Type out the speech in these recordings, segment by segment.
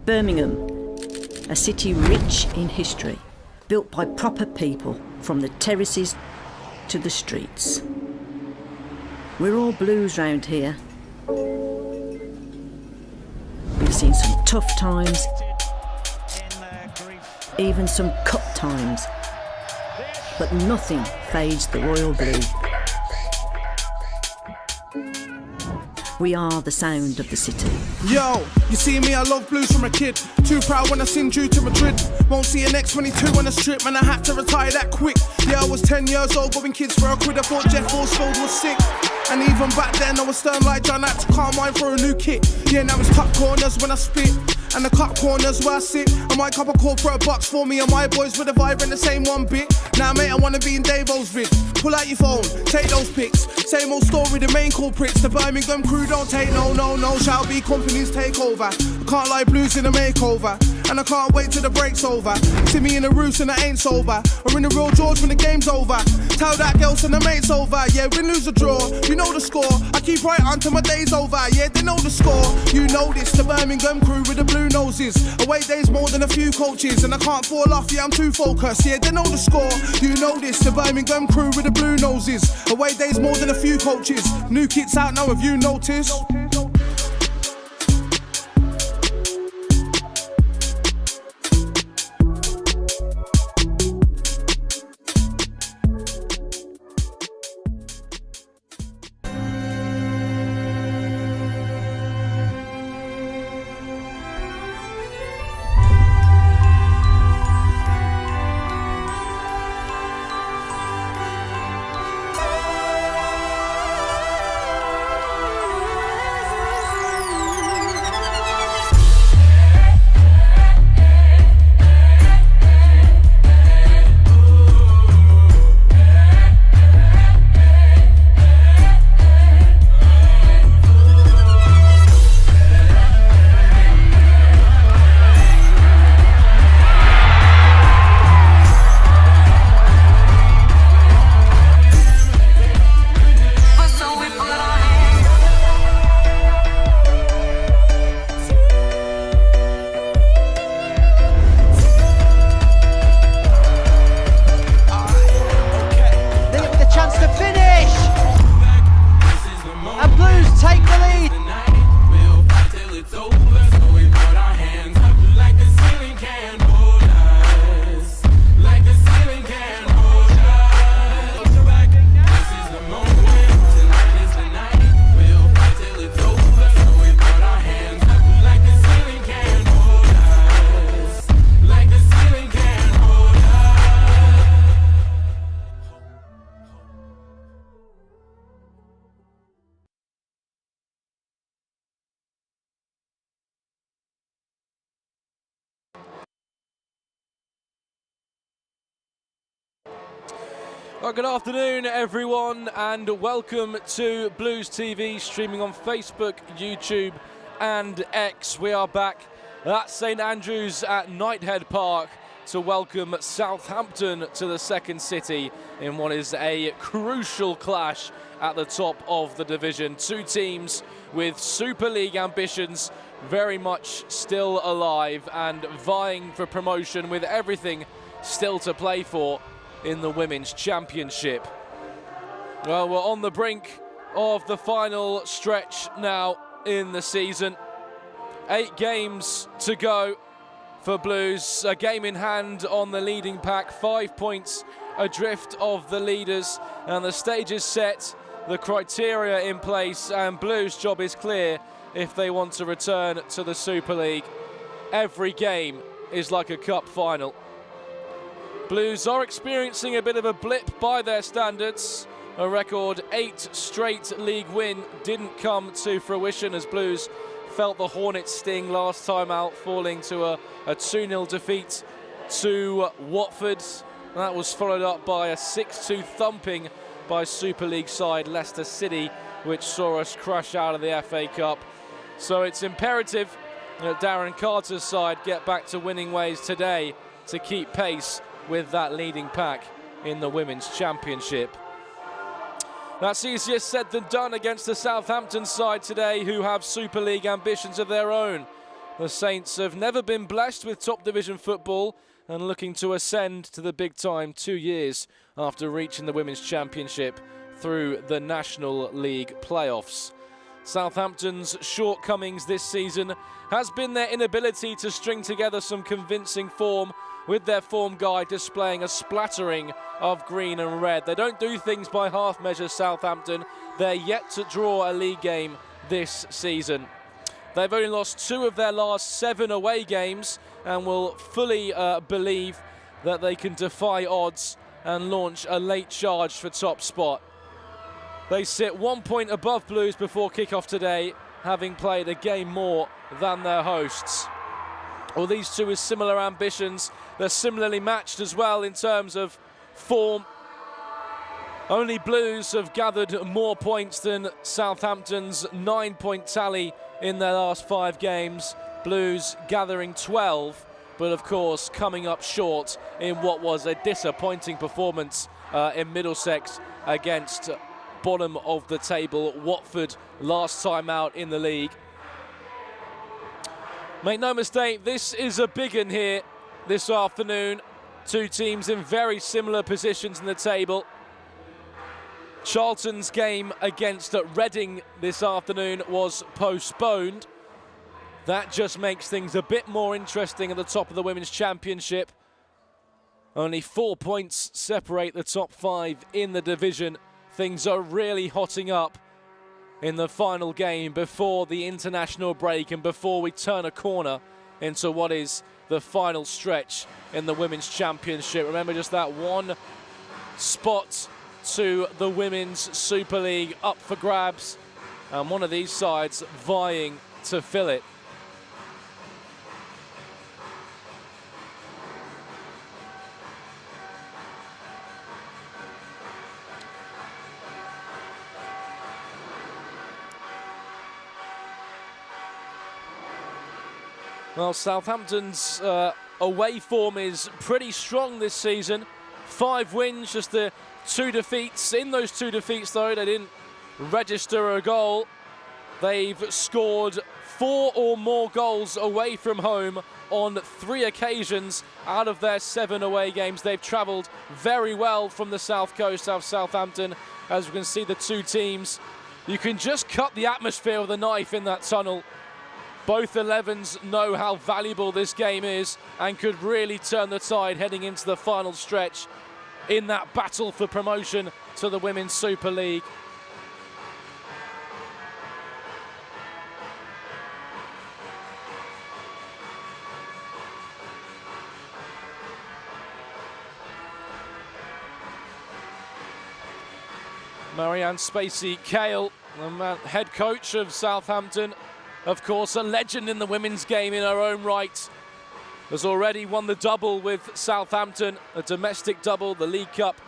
Birmingham, a city rich in history, built by proper people from the terraces to the streets. We're all blues round here. We've seen some tough times, even some cup times, but nothing fades the royal blue. We are the sound of the city. Yo, you see me, I love blues from a kid. Too proud when I sing due to Madrid. Won't see an X22 on the strip, man, I had to retire that quick. Yeah, I was 10 years old, going kids for a quid. I thought Jeff Horsfield was sick. And even back then, I was stern like John, had to calm mine for a new kit. Yeah, now it's cut corners when I spit. And the cut corners where I sit. I might cup a corporate box for me and my boys with a vibe in the same one bit. Now, mate, I wanna be in Davo's vid. Pull out your phone, take those pics. Same old story, the main culprits. The Birmingham crew don't take no. Shall be companies take over. I can't lie, blues in a makeover. And I can't wait till the break's over. See me in the roost and I ain't sober. Or in the real George when the game's over. Tell that girl and the mate's over. Yeah, win, lose or draw, you know the score. I keep right on till my day's over. Yeah, they know the score. You know this, the Birmingham crew with the blue noses. Away days more than a few coaches. And I can't fall off, yeah, I'm too focused. Yeah, they know the score. You know this, the Birmingham crew with the blue noses. Away days more than a few coaches. New kits out now, have you noticed? Well, good afternoon, everyone, and welcome to Blues TV, streaming on Facebook, YouTube, and X. We are back at St Andrews at Knighthead Park to welcome Southampton to the second city in what is a crucial clash at the top of the division. Two teams with Super League ambitions very much still alive and vying for promotion with everything still to play for in the Women's Championship. Well, we're on the brink of the final stretch now in the season. 8 games to go for Blues, a game in hand on the leading pack, 5 points adrift of the leaders, and the stage is set, the criteria in place, and Blues' job is clear if they want to return to the Super League. Every game is like a cup final. Blues are experiencing a bit of a blip by their standards. A record 8 straight league win didn't come to fruition as Blues felt the Hornets' sting last time out, falling to a 2-0 defeat to Watford. That was followed up by a 6-2 thumping by Super League side Leicester City, which saw us crash out of the FA Cup. So it's imperative that Darren Carter's side get back to winning ways today to keep pace with that leading pack in the Women's Championship. That's easier said than done against the Southampton side today, who have Super League ambitions of their own. The Saints have never been blessed with top division football and looking to ascend to the big time 2 years after reaching the Women's Championship through the National League playoffs. Southampton's shortcomings this season has been their inability to string together some convincing form, with their form guide displaying a splattering of green and red. They don't do things by half measures, Southampton. They're yet to draw a league game this season. They've only lost 2 of their last 7 away games and will fully believe that they can defy odds and launch a late charge for top spot. They sit 1 point above Blues before kick-off today, having played a game more than their hosts. Well, these two with similar ambitions. They're similarly matched as well in terms of form. Only Blues have gathered more points than Southampton's 9-point tally in their last 5 games. Blues gathering 12, but of course coming up short in what was a disappointing performance in Middlesex against bottom of the table Watford last time out in the league. Make no mistake, this is a big one here this afternoon. 2 teams in very similar positions in the table. Charlton's game against Reading this afternoon was postponed. That just makes things a bit more interesting at the top of the Women's Championship. Only 4 points separate the top 5 in the division. Things are really hotting up in the final game before the international break and before we turn a corner into what is the final stretch in the Women's Championship. Remember, just that one spot to the Women's Super League up for grabs, and one of these sides vying to fill it. Well, Southampton's away form is pretty strong this season. 5 wins, just the 2 defeats. In those 2 defeats, though, they didn't register a goal. They've scored 4 or more goals away from home on 3 occasions out of their 7 away games. They've travelled very well from the south coast of Southampton. As we can see, the 2 teams, you can just cut the atmosphere with a knife in that tunnel. Both 11s know how valuable this game is and could really turn the tide heading into the final stretch in that battle for promotion to the Women's Super League. Marianne Spacey-Cale, the head coach of Southampton, of course a legend in the women's game in her own right, has already won the double with Southampton, a domestic double, the League Cup,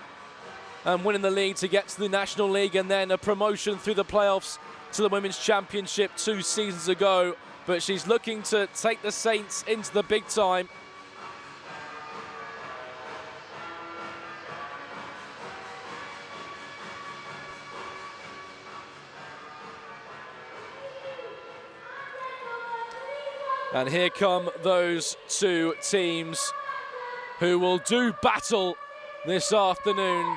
and winning the league to get to the National League, and then a promotion through the playoffs to the Women's Championship 2 seasons ago. But she's looking to take the Saints into the big time. And here come those 2 teams who will do battle this afternoon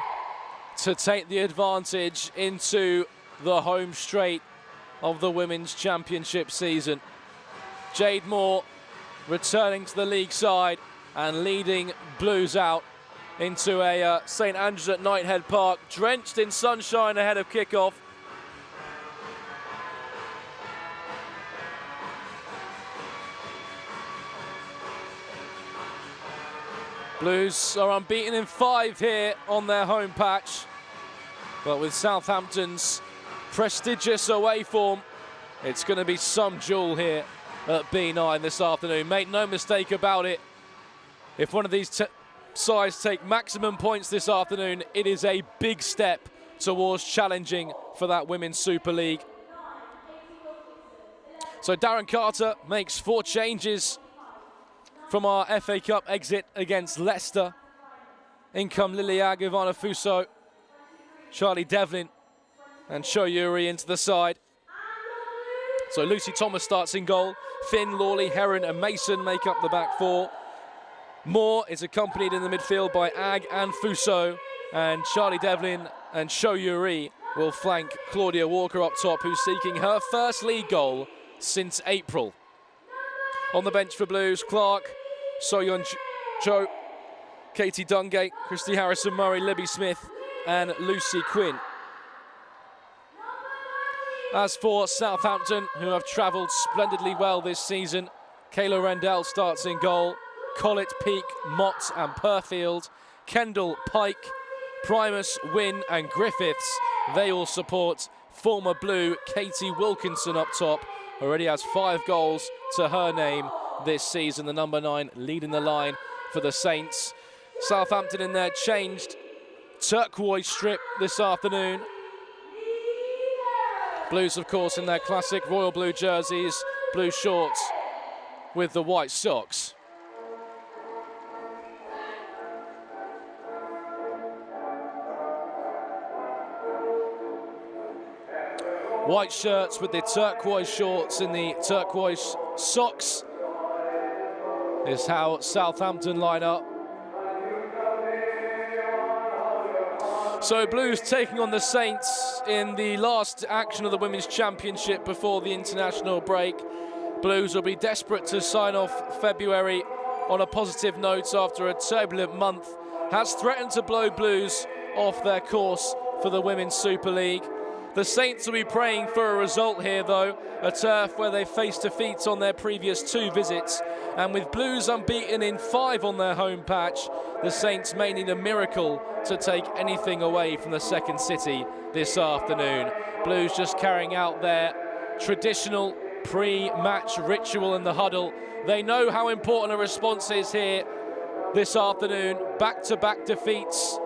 to take the advantage into the home straight of the Women's Championship season. Jade Moore returning to the league side and leading Blues out into a St Andrews at Knighthead Park, drenched in sunshine ahead of kickoff. Blues are unbeaten in 5 here on their home patch, but with Southampton's prestigious away form, it's going to be some jewel here at B9 this afternoon. Make no mistake about it, if one of these sides take maximum points this afternoon, it is a big step towards challenging for that Women's Super League. So Darren Carter makes 4 changes from our FA Cup exit against Leicester. In come Liliag, Ivana Fuso, Charlie Devlin and Cho Yuri into the side. So Lucy Thomas starts in goal. Finn, Lawley, Heron and Mason make up the back four. Moore is accompanied in the midfield by Ag and Fuso, and Charlie Devlin and Sho Yuri will flank Claudia Walker up top, who's seeking her first league goal since April. On the bench for Blues, Clark, Soyeon Cho, Katie Dungate, Christy Harrison-Murray, Libby Smith and Lucy Quinn. As for Southampton, who have travelled splendidly well this season, Kayla Rendell starts in goal, Collett, Peake, Mott and Perfield, Kendall, Pike, Primus, Wynn and Griffiths. They all support former Blue Katie Wilkinson up top. Already has 5 goals to her name this season, the number 9 leading the line for the Saints. Southampton in their changed turquoise strip this afternoon. Blues, of course, in their classic royal blue jerseys, blue shorts with the white socks. White shirts with the turquoise shorts and the turquoise socks is how Southampton line up. So Blues taking on the Saints in the last action of the Women's Championship before the international break. Blues will be desperate to sign off February on a positive note after a turbulent month. Has threatened to blow Blues off their course for the Women's Super League. The Saints will be praying for a result here though, a turf where they faced defeats on their previous 2 visits, and with Blues unbeaten in 5 on their home patch, the Saints may need a miracle to take anything away from the second city this afternoon. Blues just carrying out their traditional pre-match ritual in the huddle. They know how important a response is here this afternoon. Back-to-back defeats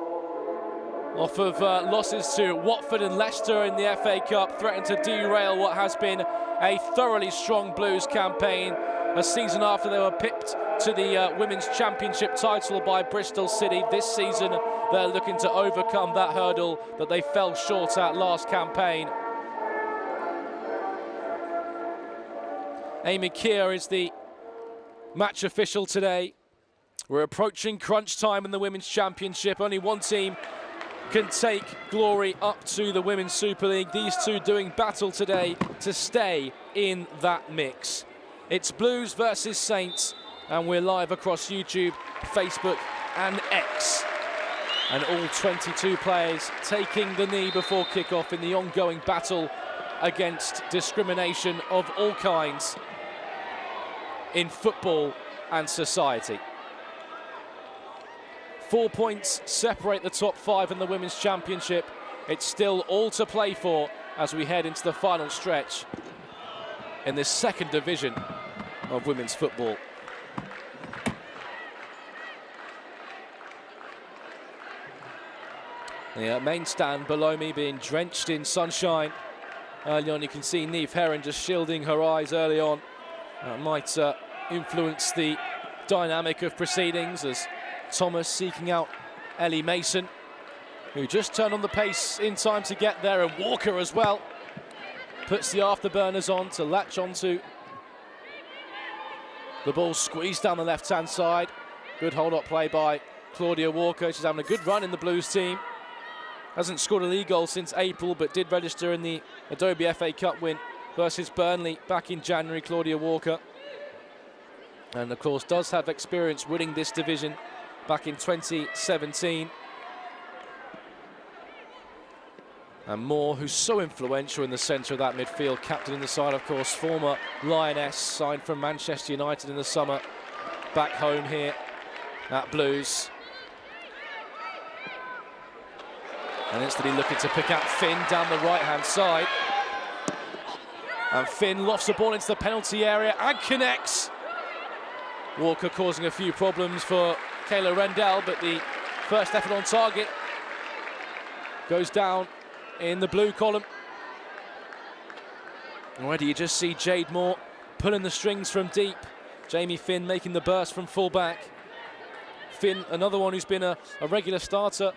off of losses to Watford and Leicester in the FA Cup, threatened to derail what has been a thoroughly strong Blues campaign. A season after they were pipped to the Women's Championship title by Bristol City. This season they're looking to overcome that hurdle that they fell short at last campaign. Amy Keir is the match official today. We're approaching crunch time in the Women's Championship. Only one team can take glory up to the Women's Super League. These two doing battle today to stay in that mix. It's Blues versus Saints, and we're live across YouTube, Facebook and X. And all 22 players taking the knee before kickoff in the ongoing battle against discrimination of all kinds in football and society. 4 points separate the top 5 in the Women's Championship. It's still all to play for as we head into the final stretch in this second division of women's football. The main stand below me being drenched in sunshine. Early on you can see Niamh Heron just shielding her eyes early on. That might influence the dynamic of proceedings as Thomas seeking out Ellie Mason, who just turned on the pace in time to get there, and Walker as well puts the afterburners on to latch onto the ball, squeezed down the left-hand side. Good hold-up play by Claudia Walker. She's having a good run in the Blues team. Hasn't scored a league goal since April, but did register in the Adobe FA Cup win versus Burnley back in January, Claudia Walker. And of course does have experience winning this division back in 2017. And Moore, who's so influential in the centre of that midfield, captain in the side, of course, former Lioness, signed from Manchester United in the summer, back home here at Blues. And instantly looking to pick out Finn down the right-hand side. And Finn lofts the ball into the penalty area and connects. Walker causing a few problems for Kayla Rendell, but the first effort on target goes down in the blue column. Already you just see Jade Moore pulling the strings from deep. Jamie Finn making the burst from full-back. Finn, another one who's been a regular starter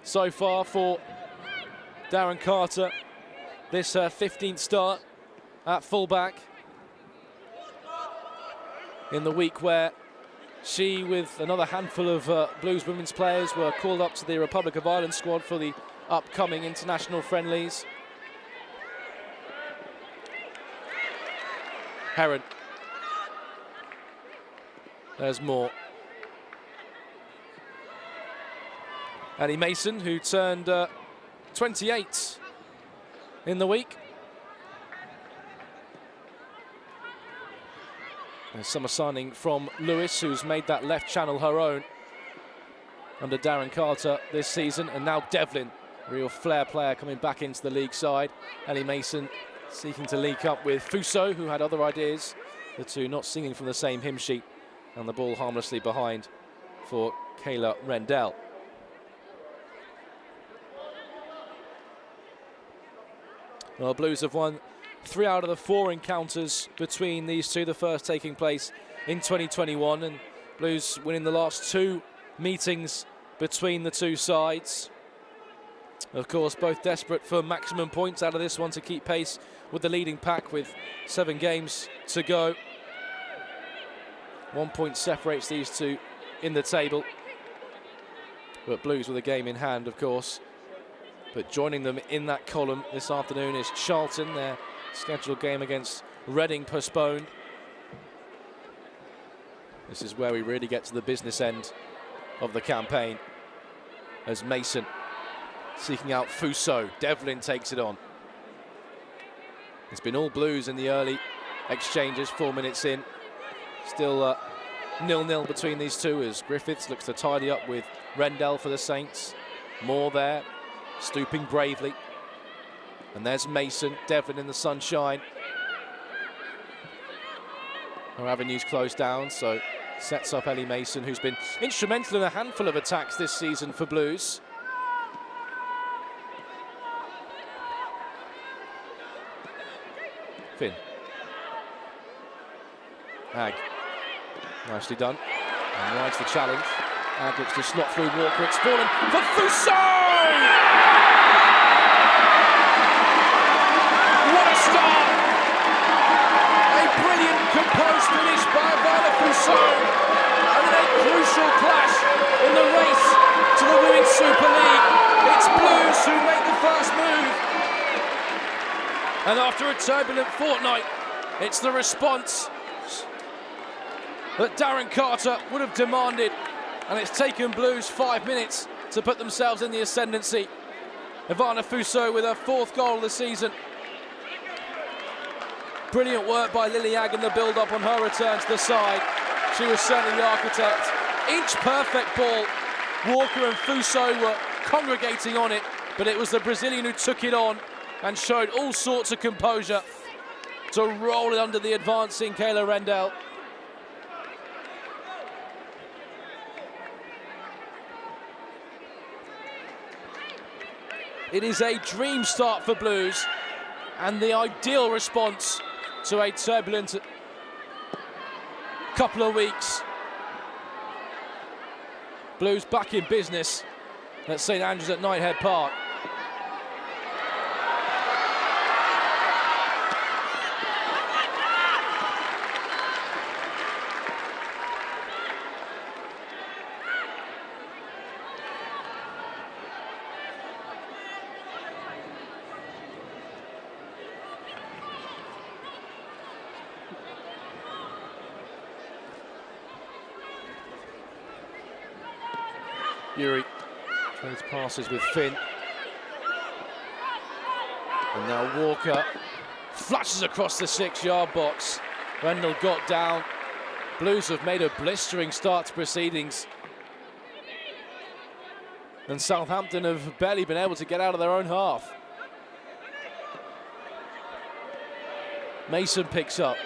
so far for Darren Carter. This 15th start at full-back. in the week where she, with another handful of Blues women's players, were called up to the Republic of Ireland squad for the upcoming international friendlies. Heron. There's more. Annie Mason, who turned 28 in the week. A summer signing from Lewis, who's made that left channel her own under Darren Carter this season. And now Devlin, real flair player, coming back into the league side. Ellie Mason seeking to link up with Fuso, who had other ideas. The two not singing from the same hymn sheet. And the ball harmlessly behind for Kayla Rendell. Well, Blues have won 3 out of the 4 encounters between these two, the first taking place in 2021, and Blues winning the last 2 meetings between the two sides. Of course, both desperate for maximum points out of this one to keep pace with the leading pack with 7 games to go. 1 point separates these two in the table. But Blues with a game in hand, of course. But joining them in that column this afternoon is Charlton. Their scheduled game against Reading postponed. This is where we really get to the business end of the campaign, as Mason seeking out Fuso. Devlin takes it on. It's been all Blues in the early exchanges, 4 minutes in. Still 0-0 between these two as Griffiths looks to tidy up with Rendell for the Saints. Moore there, stooping bravely. And there's Mason, Devlin in the sunshine. Her avenue's closed down, so sets up Ellie Mason, who's been instrumental in a handful of attacks this season for Blues. Finn. Ag. Nicely done. And rides the challenge. Ag looks to slot through Walker. It's fallen for Fuso! What a start! A brilliant composed finish by Ivana Fuso. And then a crucial clash in the race to the Women's Super League. It's Blues who make the first move. And after a turbulent fortnight, it's the response that Darren Carter would have demanded, and it's taken Blues 5 minutes to put themselves in the ascendancy. Ivana Fuso with her 4th goal of the season. Brilliant work by Lily Ag in the build-up on her return to the side. She was certainly the architect. Inch-perfect ball. Walker and Fuso were congregating on it, but it was the Brazilian who took it on and showed all sorts of composure to roll it under the advancing Kayla Rendell. It is a dream start for Blues and the ideal response to a turbulent couple of weeks. Blues back in business at St Andrews at Knighthead Park. Yuri trades passes with Finn. And now Walker flashes across the 6-yard box. Rendell got down. Blues have made a blistering start to proceedings. And Southampton have barely been able to get out of their own half. Mason picks up.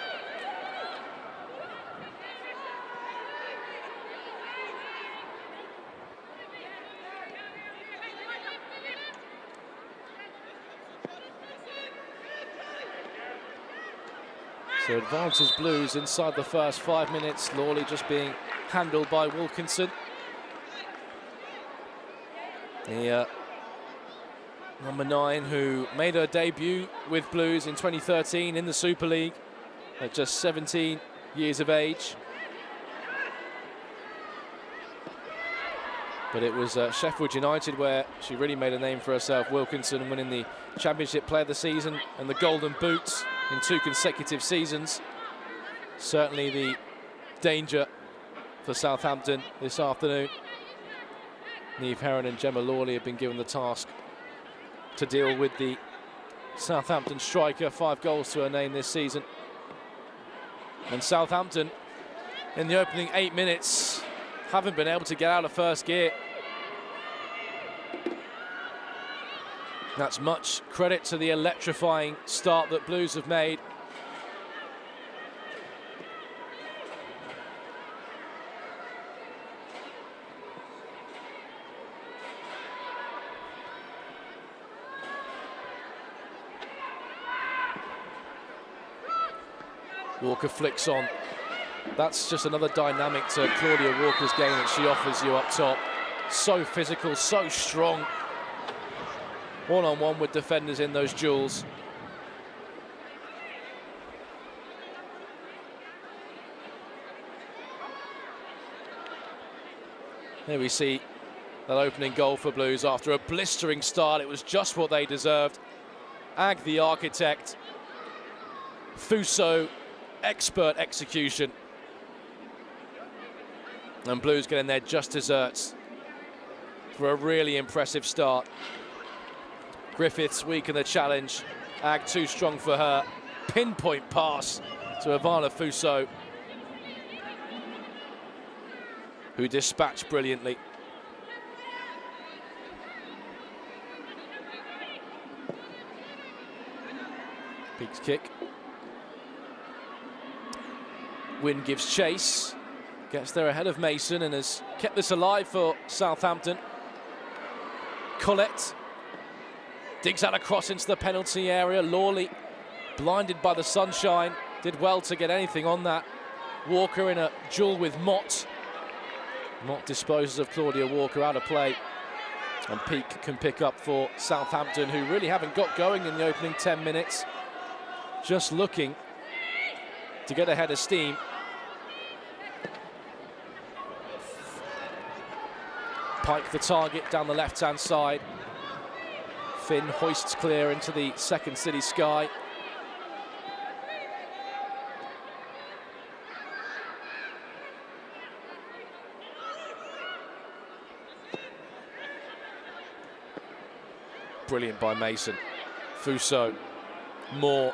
So advances Blues inside the first 5 minutes. Lawley just being handled by Wilkinson. The number 9 who made her debut with Blues in 2013 in the Super League at just 17 years of age. But it was Sheffield United where she really made a name for herself. Wilkinson winning the Championship Player of the Season and the Golden Boots in 2 consecutive seasons. Certainly the danger for Southampton this afternoon. Niamh Heron and Gemma Lawley have been given the task to deal with the Southampton striker. 5 goals to her name this season. And Southampton, in the opening 8 minutes, haven't been able to get out of first gear. That's much credit to the electrifying start that Blues have made. Walker flicks on. That's just another dynamic to Claudia Walker's game that she offers you up top. So physical, so strong. One-on-one with defenders in those duels. Here we see that opening goal for Blues after a blistering start. It was just what they deserved. Ag the architect. Fuso, expert execution. And Blues getting their just desserts for a really impressive start. Griffiths weak in the challenge. Ag too strong for her. Pinpoint pass to Ivana Fuso, who dispatched brilliantly. Peaks kick. Wynne gives chase. Gets there ahead of Mason and has kept this alive for Southampton. Collette digs out across into the penalty area. Lawley, blinded by the sunshine, did well to get anything on that. Walker in a duel with Mott. Mott disposes of Claudia Walker out of play. And Peak can pick up for Southampton, who really haven't got going in the opening 10 minutes. Just looking to get ahead of steam. Pike the target down the left-hand side. Finn hoists clear into the second city sky. Brilliant by Mason. Fuso. Moore.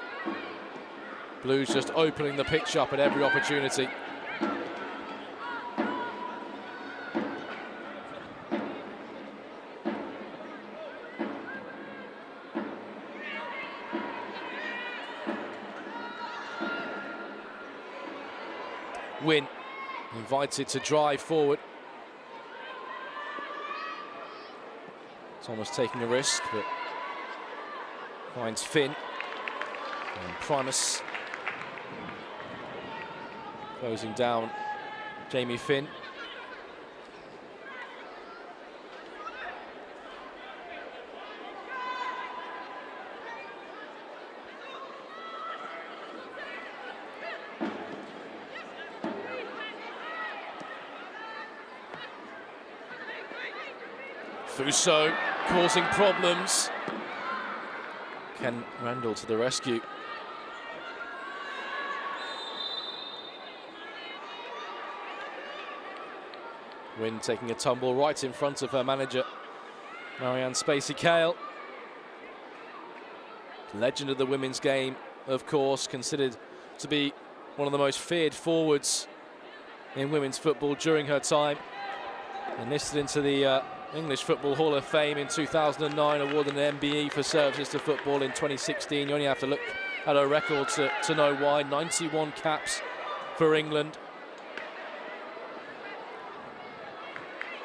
Blues just opening the pitch up at every opportunity. Wynne invited to drive forward. Thomas taking a risk, but finds Finn. And Primus closing down Jamie Finn. Fuso causing problems. Ken Randall to the rescue. Wynne taking a tumble right in front of her manager, Marianne Spacey-Cale. Legend of the women's game, of course, considered to be one of the most feared forwards in women's football during her time. Enlisted into the English Football Hall of Fame in 2009, awarded an MBE for services to football in 2016. You only have to look at her record to know why. 91 caps for England.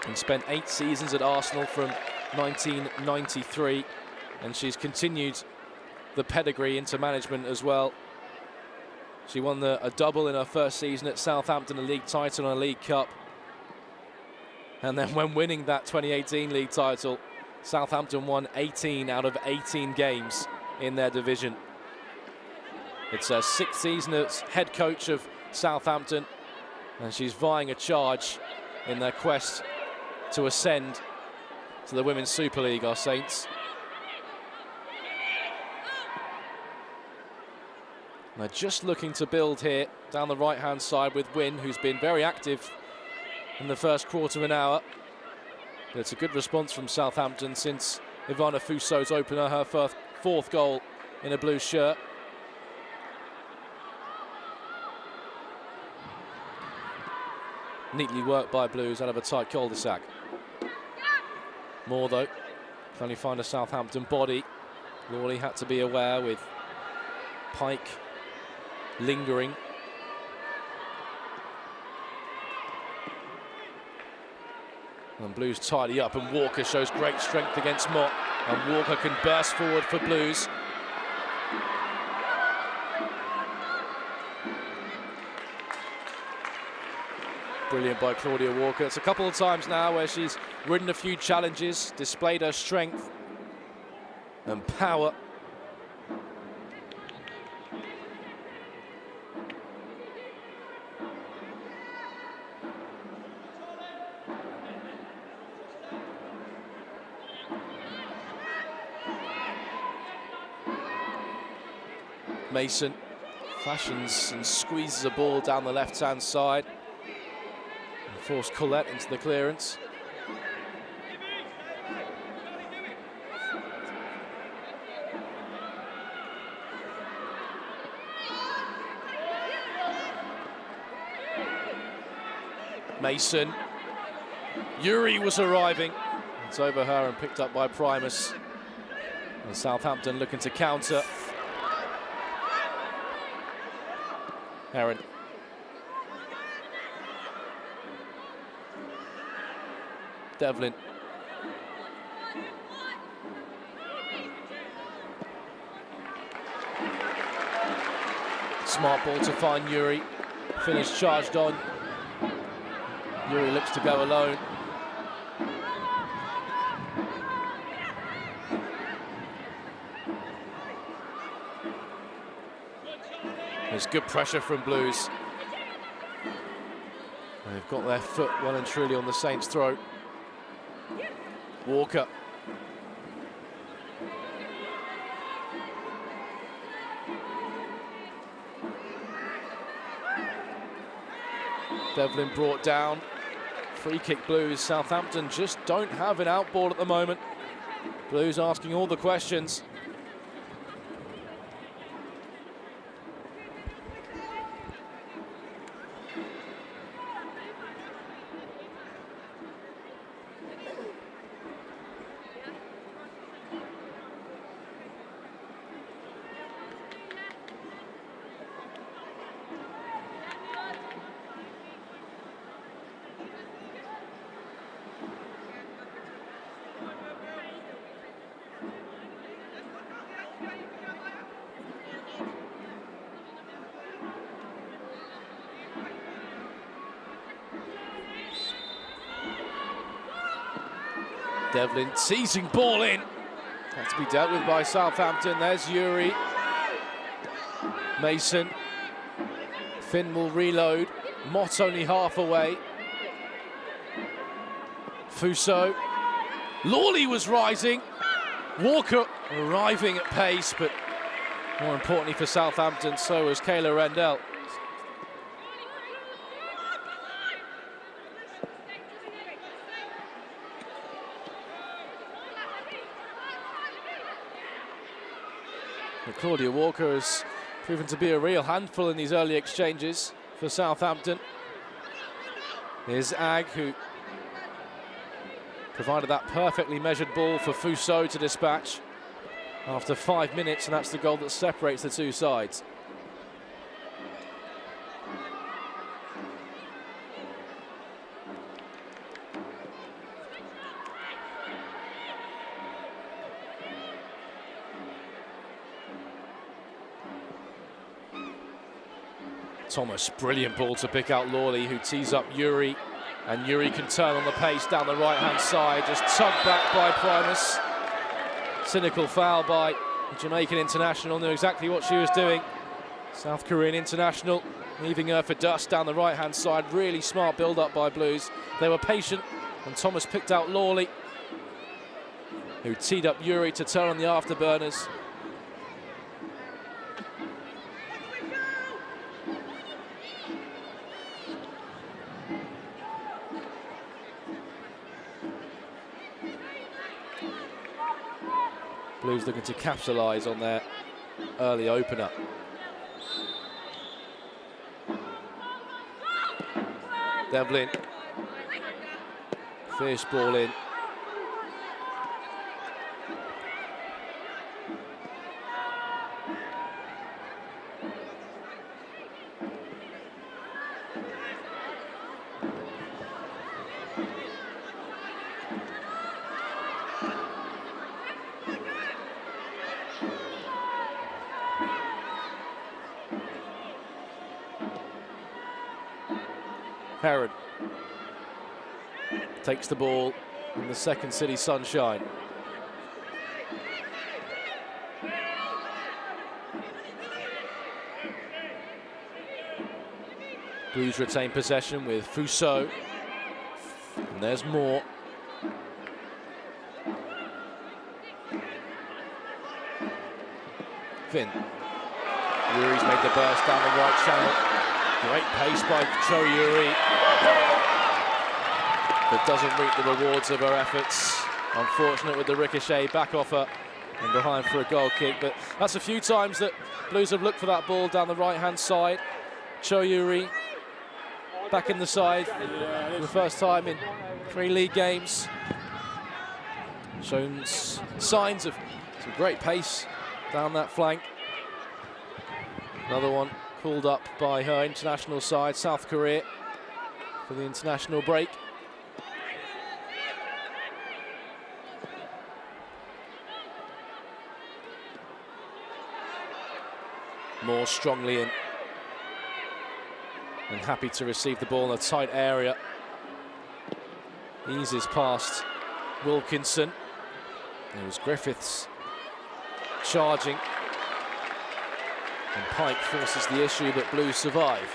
And spent 8 seasons at Arsenal from 1993. And she's continued the pedigree into management as well. She won a double in her first season at Southampton, a league title and a League Cup. And then when winning that 2018 league title, Southampton won 18 out of 18 games in their division. It's her 6th season as head coach of Southampton, and she's vying a charge in their quest to ascend to the Women's Super League, our Saints. And they're just looking to build here down the right-hand side with Wynne, who's been very active in the first quarter of an hour. But it's a good response from Southampton since Ivana Fuso's opener, her fourth goal in a blue shirt. Neatly worked by Blues out of a tight cul-de-sac. More though, can only find a Southampton body. Lawley had to be aware with Pike lingering. And Blues tidy up, and Walker shows great strength against Mott, and Walker can burst forward for Blues. Brilliant by Claudia Walker. It's a couple of times now where she's ridden a few challenges, displayed her strength and power. Mason fashions and squeezes a ball down the left-hand side and forced Collette into the clearance. Mason. Yuri was arriving. It's over her and picked up by Primus. And Southampton looking to counter. Heron. Devlin. Smart ball to find Yuri. Finish charged on. Yuri looks to go alone. There's good pressure from Blues. They've got their foot well and truly on the Saints' throat. Walker. Devlin brought down. Free kick Blues. Southampton just don't have an out ball at the moment. Blues asking all the questions. Devlin teasing ball in. Had to be dealt with by Southampton. There's Yuri. Mason. Finn will reload. Mott only half away. Fuso. Lawley was rising. Walker arriving at pace, but more importantly for Southampton, so was Kayla Rendell. Claudia Walker has proven to be a real handful in these early exchanges for Southampton. Here's Ag, who provided that perfectly measured ball for Fuso to dispatch after 5 minutes, and that's the goal that separates the two sides. Thomas, brilliant ball to pick out Lawley, who tees up Yuri, and Yuri can turn on the pace down the right-hand side, just tugged back by Primus. Cynical foul by the Jamaican international, knew exactly what she was doing. South Korean international, leaving her for dust down the right-hand side. Really smart build-up by Blues. They were patient, And Thomas picked out Lawley, who teed up Yuri to turn on the afterburners. Blues looking to capitalise on their early opener. Devlin. Fierce ball in. Heron takes the ball in the second city sunshine. Blues retain possession with Fuso. And there's more. Finn. Yuri's made the burst down the right channel. Great pace by Cho Yuri, but doesn't reap the rewards of her efforts. Unfortunate with the ricochet back off her and behind for a goal kick, but that's a few times that Blues have looked for that ball down the right-hand side. Cho Yuri back in the side for the first time in 3 league games. Shown signs of some great pace down that flank. Another one called up by her international side, South Korea, for the international break. More strongly in, and happy to receive the ball in a tight area. Eases past Wilkinson. It was Griffiths charging. And Pike forces the issue, but Blues survive.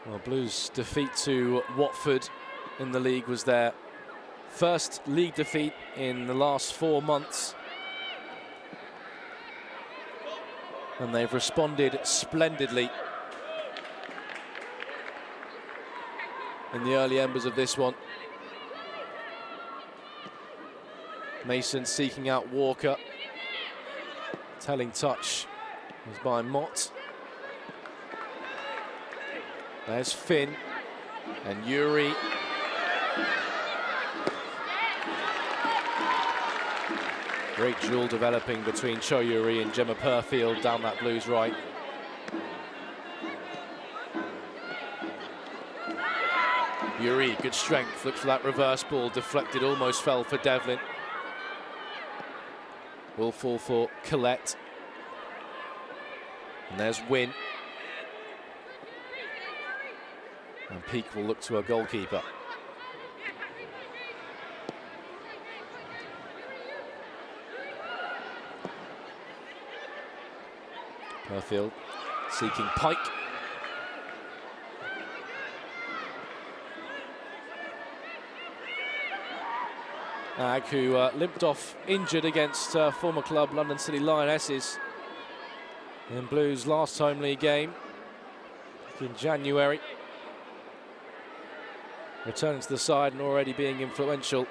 Well, Blues' defeat to Watford in the league was their first league defeat in the last 4 months. And they've responded splendidly in the early embers of this one. Mason seeking out Walker. Telling touch was by Mott. There's Finn and Yuri. Great duel developing between Cho Yuri and Gemma Purfield down that Blues right. Yuri, good strength, looked for that reverse ball, deflected, almost fell for Devlin. Will fall for Collette. And there's Wynn. And Peake will look to a goalkeeper. Purfield seeking Pike. Ag, who limped off injured against former club London City Lionesses in Blues' last home league game in January. Returning to the side and already being influential,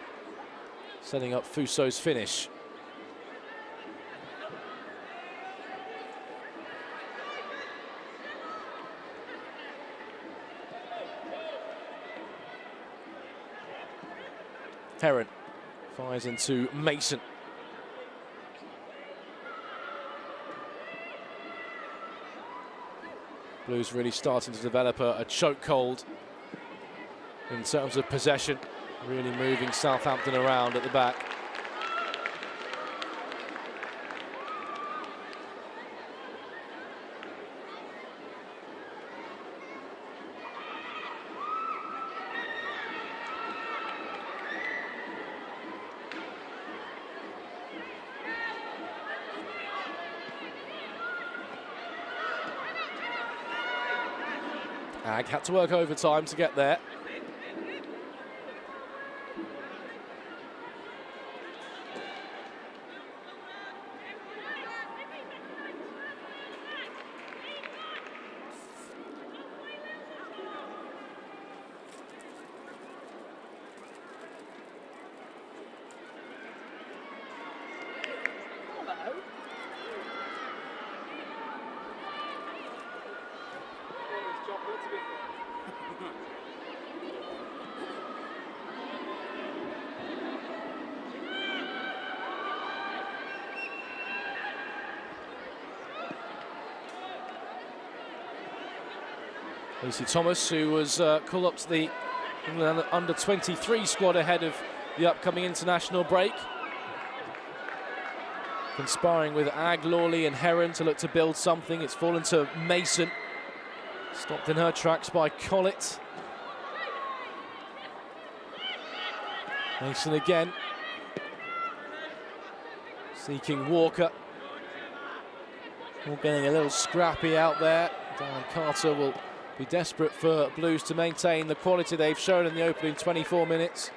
setting up Fuso's finish. Heron fires into Mason. Blues really starting to develop a chokehold in terms of possession, really moving Southampton around at the back. Ag had to work overtime to get there. Lucy Thomas, who was called up to the England under-23 squad ahead of the upcoming international break. Conspiring with Ag, Lawley and Heron to look to build something. It's fallen to Mason. Stopped in her tracks by Collett. Mason again. Seeking Walker. All getting a little scrappy out there. Darren Carter will be desperate for Blues to maintain the quality they've shown in the opening 24 minutes.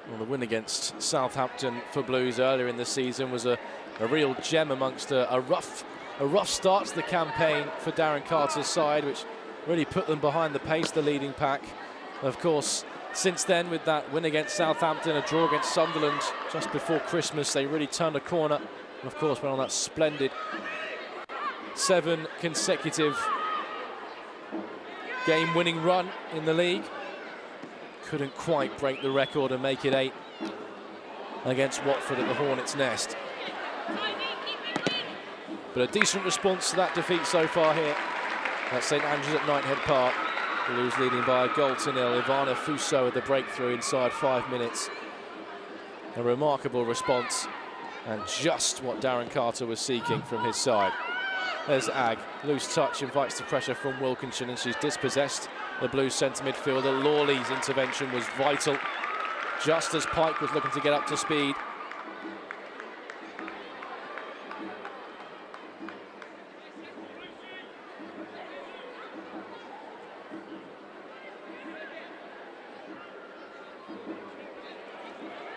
Well, the win against Southampton for Blues earlier in the season was a real gem amongst a rough start to the campaign for Darren Carter's side, which really put them behind the pace, the leading pack. Of course, since then, with that win against Southampton, a draw against Sunderland just before Christmas, they really turned a corner. And of course, went on that splendid 7 consecutive game-winning run in the league. Couldn't quite break the record and make it 8 against Watford at the Hornets' Nest. But a decent response to that defeat so far here at St Andrews at Knighthead Park. Blues leading by a goal to nil. Ivana Fuso with the breakthrough inside 5 minutes. A remarkable response and just what Darren Carter was seeking from his side. There's Ag. Loose touch invites the pressure from Wilkinson and she's dispossessed the Blues centre midfielder. Lawley's intervention was vital just as Pike was looking to get up to speed.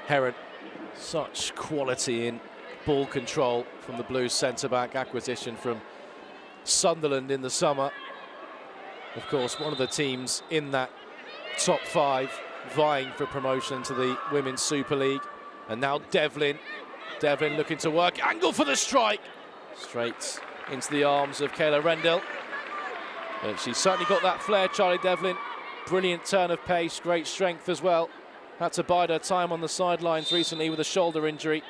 Heron, such quality in ball control from the Blues centre-back, acquisition from Sunderland in the summer. Of course, one of the teams in that top 5 vying for promotion to the Women's Super League. And now Devlin. Devlin looking to work. Angle for the strike. Straight into the arms of Kayla Rendell. But she's certainly got that flair, Charlie Devlin. Brilliant turn of pace, great strength as well. Had to bide her time on the sidelines recently with a shoulder injury.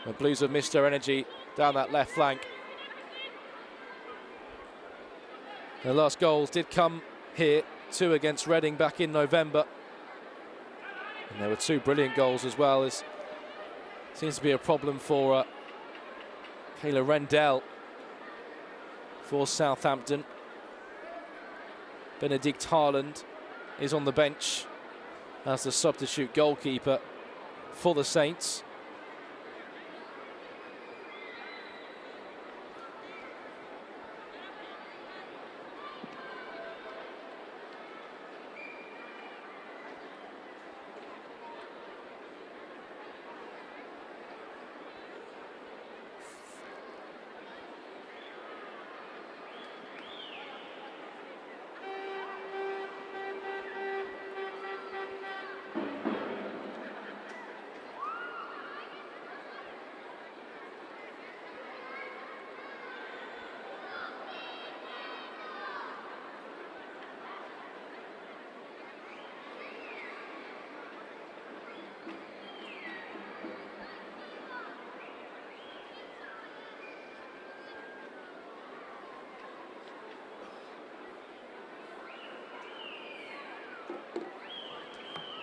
The Blues have missed her energy down that left flank. The last goals did come here, 2 against Reading back in November. And there were 2 brilliant goals as well. As seems to be a problem for Kayla Rendell for Southampton. Benedict Haaland is on the bench as the substitute goalkeeper for the Saints.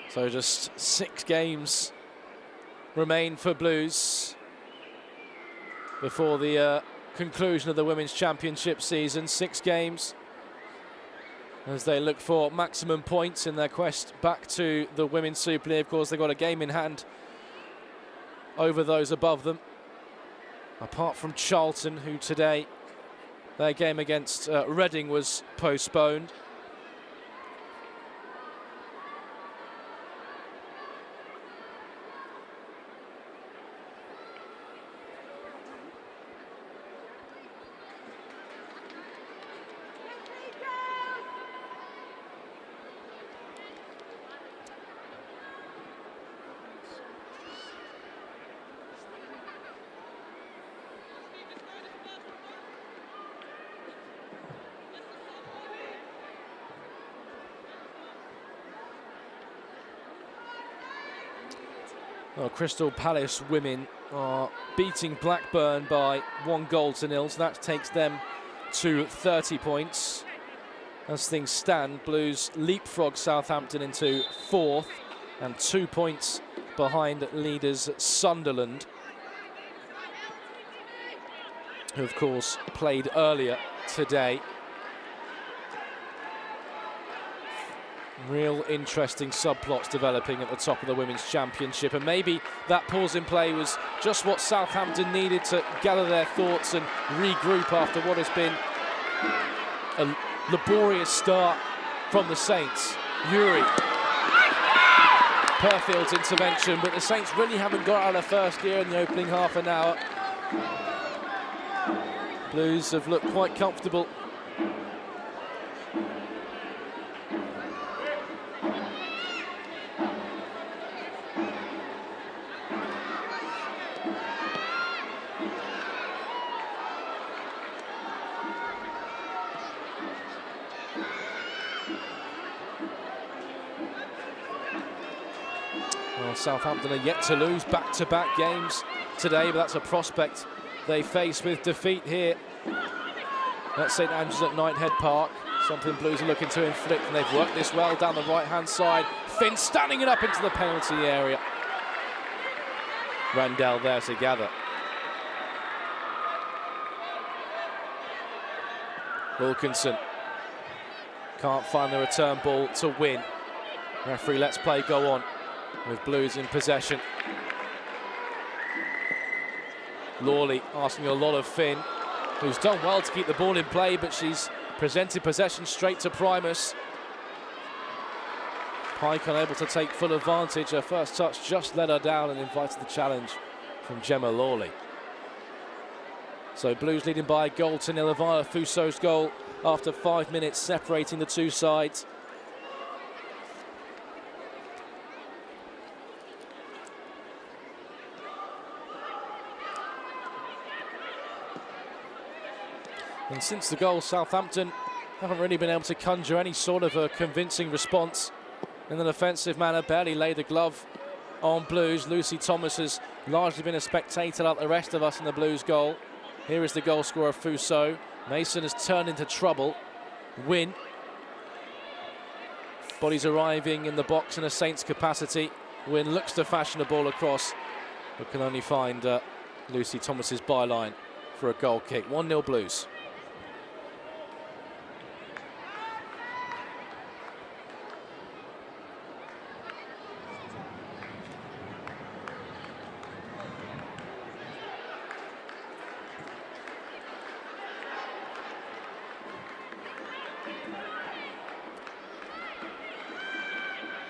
So just 6 games remain for Blues before the conclusion of the Women's Championship season. 6 games as they look for maximum points in their quest back to the Women's Super League. Of course, they've got a game in hand over those above them, apart from Charlton, who today, their game against Reading was postponed. Well, Crystal Palace women are beating Blackburn by 1-0, so that takes them to 30 points. As things stand, Blues leapfrog Southampton into 4th and 2 points behind leaders Sunderland, who of course played earlier today. Real interesting subplots developing at the top of the Women's Championship, and maybe that pause in play was just what Southampton needed to gather their thoughts and regroup after what has been a laborious start from the Saints. Yuri, Perfield's intervention, but the Saints really haven't got out of first gear in the opening half an hour. Blues have looked quite comfortable. Well, Southampton are yet to lose back-to-back games today, but that's a prospect they face with defeat here at St Andrews at Knighthead Park. Something Blues are looking to inflict, and they've worked this well down the right-hand side. Finn standing it up into the penalty area. Randell there to gather. Wilkinson can't find the return ball to win. Referee lets play go on with Blues in possession. Lawley asking a lot of Finn, who's done well to keep the ball in play, but she's presented possession straight to Primus. Pike unable to take full advantage. Her first touch just let her down and invited the challenge from Gemma Lawley. So Blues leading by a goal to nil. Via Fuso's goal after 5 minutes separating the two sides. And since the goal, Southampton haven't really been able to conjure any sort of a convincing response in an offensive manner. Barely laid the glove on Blues. Lucy Thomas has largely been a spectator like the rest of us in the Blues goal. Here is the goal scorer, Fuso. Mason has turned into trouble. Win. Bodies arriving in the box in a Saints capacity. Win looks to fashion a ball across, but can only find Lucy Thomas's byline for a goal kick. 1-0 Blues.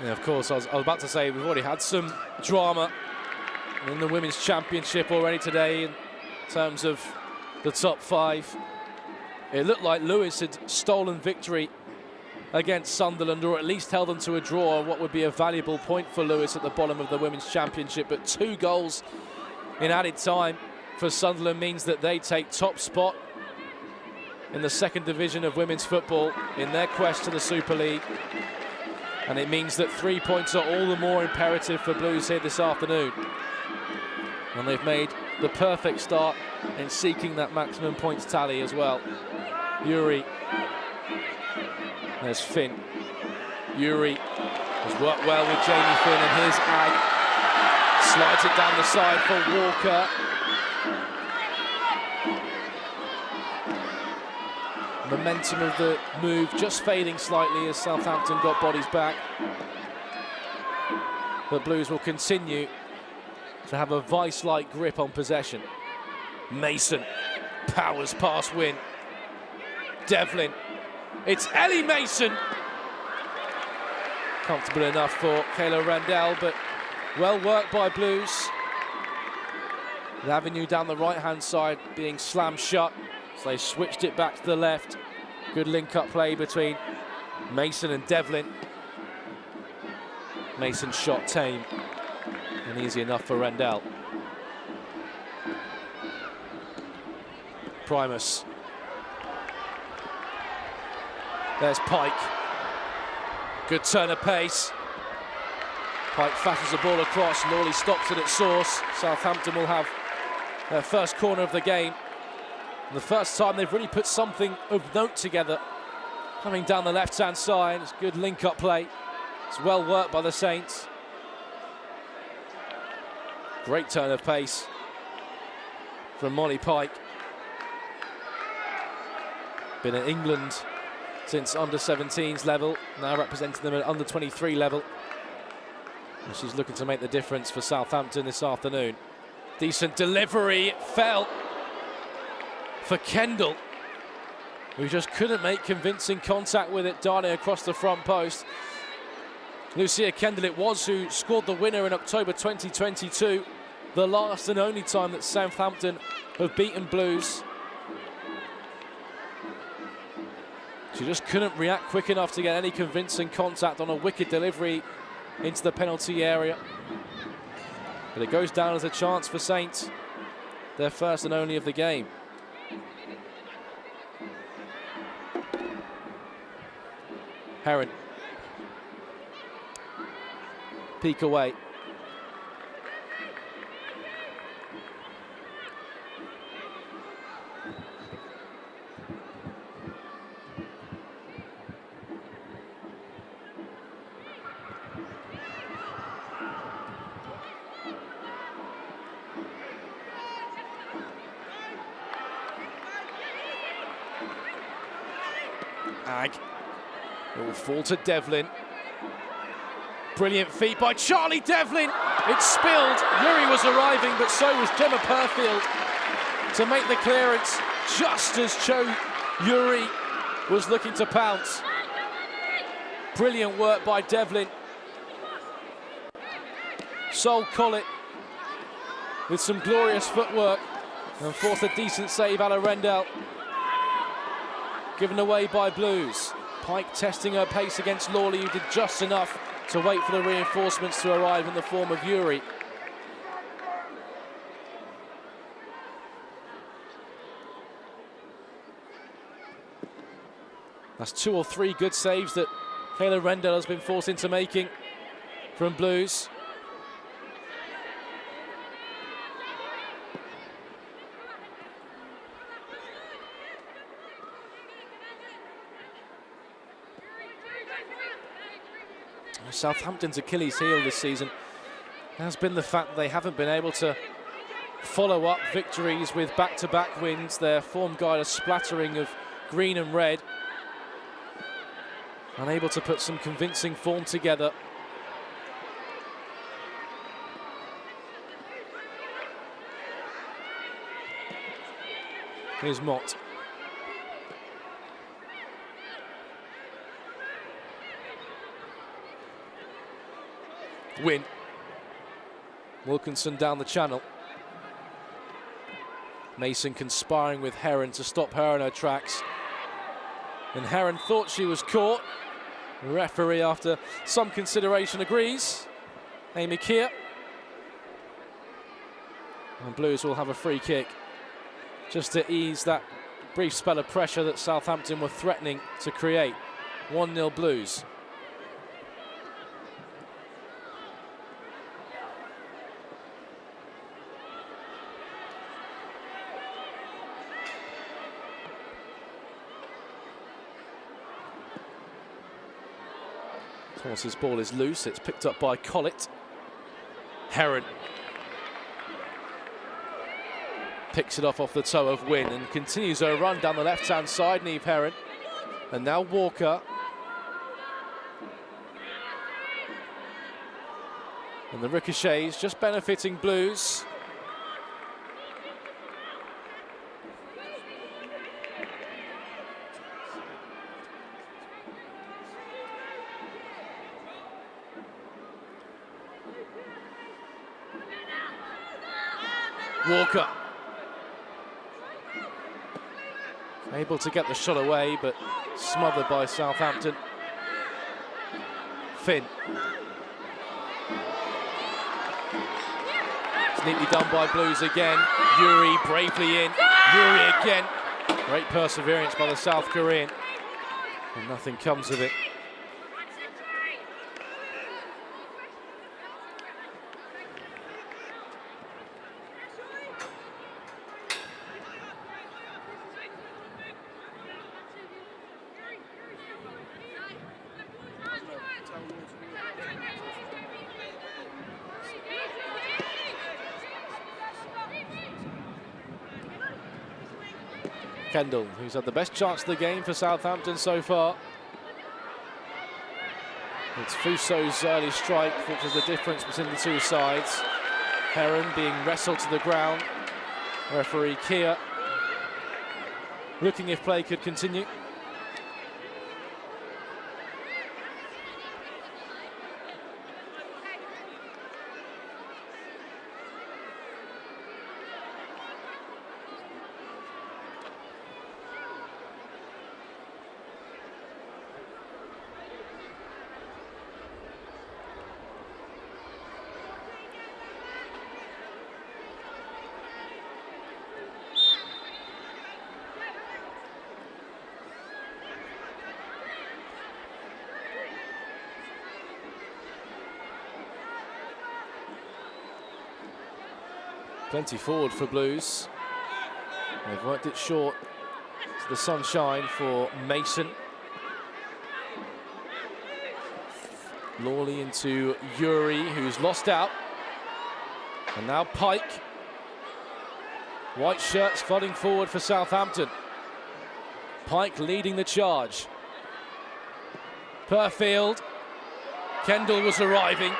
Yeah, of course, I was about to say we've already had some drama in the Women's Championship already today in terms of the top 5. It looked like Lewis had stolen victory against Sunderland, or at least held them to a draw, what would be a valuable point for Lewis at the bottom of the Women's Championship. But 2 goals in added time for Sunderland means that they take top spot in the 2nd division of women's football in their quest to the Super League. And it means that 3 points are all the more imperative for Blues here this afternoon. And they've made the perfect start in seeking that maximum points tally as well. Yuri. There's Finn. Yuri Has worked well with Jamie Finn, and here's Ag. Slides it down the side for Walker. Momentum of the move just fading slightly as Southampton got bodies back. But Blues will continue to have a vice-like grip on possession. Mason powers past Wynn. Devlin. It's Ellie Mason. Comfortable enough for Kayla Randell, but well worked by Blues. The avenue down the right-hand side being slammed shut, so they switched it back to the left. Good link-up play between Mason and Devlin. Mason's shot tame and easy enough for Randell. Primus. There's Pike. Good turn of pace. Pike fashes the ball across. Lawley stops it at source. Southampton will have their first corner of the game. And the first time they've really put something of note together. Coming down the left-hand side. It's good link-up play. It's well worked by the Saints. Great turn of pace from Molly Pike. Been at England since under-17s level, now representing them at under-23 level. And she's looking to make the difference for Southampton this afternoon. Decent delivery, fell for Kendall, who just couldn't make convincing contact with it, darting across the front post. Lucia Kendall it was who scored the winner in October 2022, the last and only time that Southampton have beaten Blues. She just couldn't react quick enough to get any convincing contact on a wicked delivery into the penalty area. But it goes down as a chance for Saints, their first and only of the game. Heron. Peek away. Ag. It will fall to Devlin. Brilliant feat by Charlie Devlin. It spilled. Yuri was arriving, but so was Gemma Perfield to make the clearance just as Yuri was looking to pounce. Brilliant work by Devlin. Sol Collett with some glorious footwork and forced a decent save out of Rendell. Given away by Blues. Pike testing her pace against Lawley, who did just enough to wait for the reinforcements to arrive in the form of Yuri. That's 2 or 3 good saves that Kayla Rendell has been forced into making from Blues. Southampton's Achilles heel this season has been the fact that they haven't been able to follow up victories with back-to-back wins. Their form guide a splattering of green and red. Unable to put some convincing form together. Here's Mott. Win. Wilkinson down the channel. Mason conspiring with Heron to stop her in her tracks. And Heron thought she was caught. The referee, after some consideration, agrees. Amy Keir. And Blues will have a free kick just to ease that brief spell of pressure that Southampton were threatening to create. 1-0 Blues. Thomas's ball is loose. It's picked up by Collett. Heron picks it off the toe of Wynne and continues her run down the left-hand side. Niamh Heron. And now Walker. And the ricochets just benefiting Blues. Walker able to get the shot away, but smothered by Southampton. Finn. It's neatly done by Blues again. Yuri bravely in. Yuri again. Great perseverance by the South Korean. And nothing comes of it. Kendall, who's had the best chance of the game for Southampton so far. It's Fuso's early strike, which is the difference between the two sides. Heron being wrestled to the ground. Referee Keir looking if play could continue. Plenty forward for Blues. They've worked it short to the sunshine for Mason. Lawley into Yuri, who's lost out. And now Pike. White shirts flooding forward for Southampton. Pike leading the charge. Perfield. Kendall was arriving.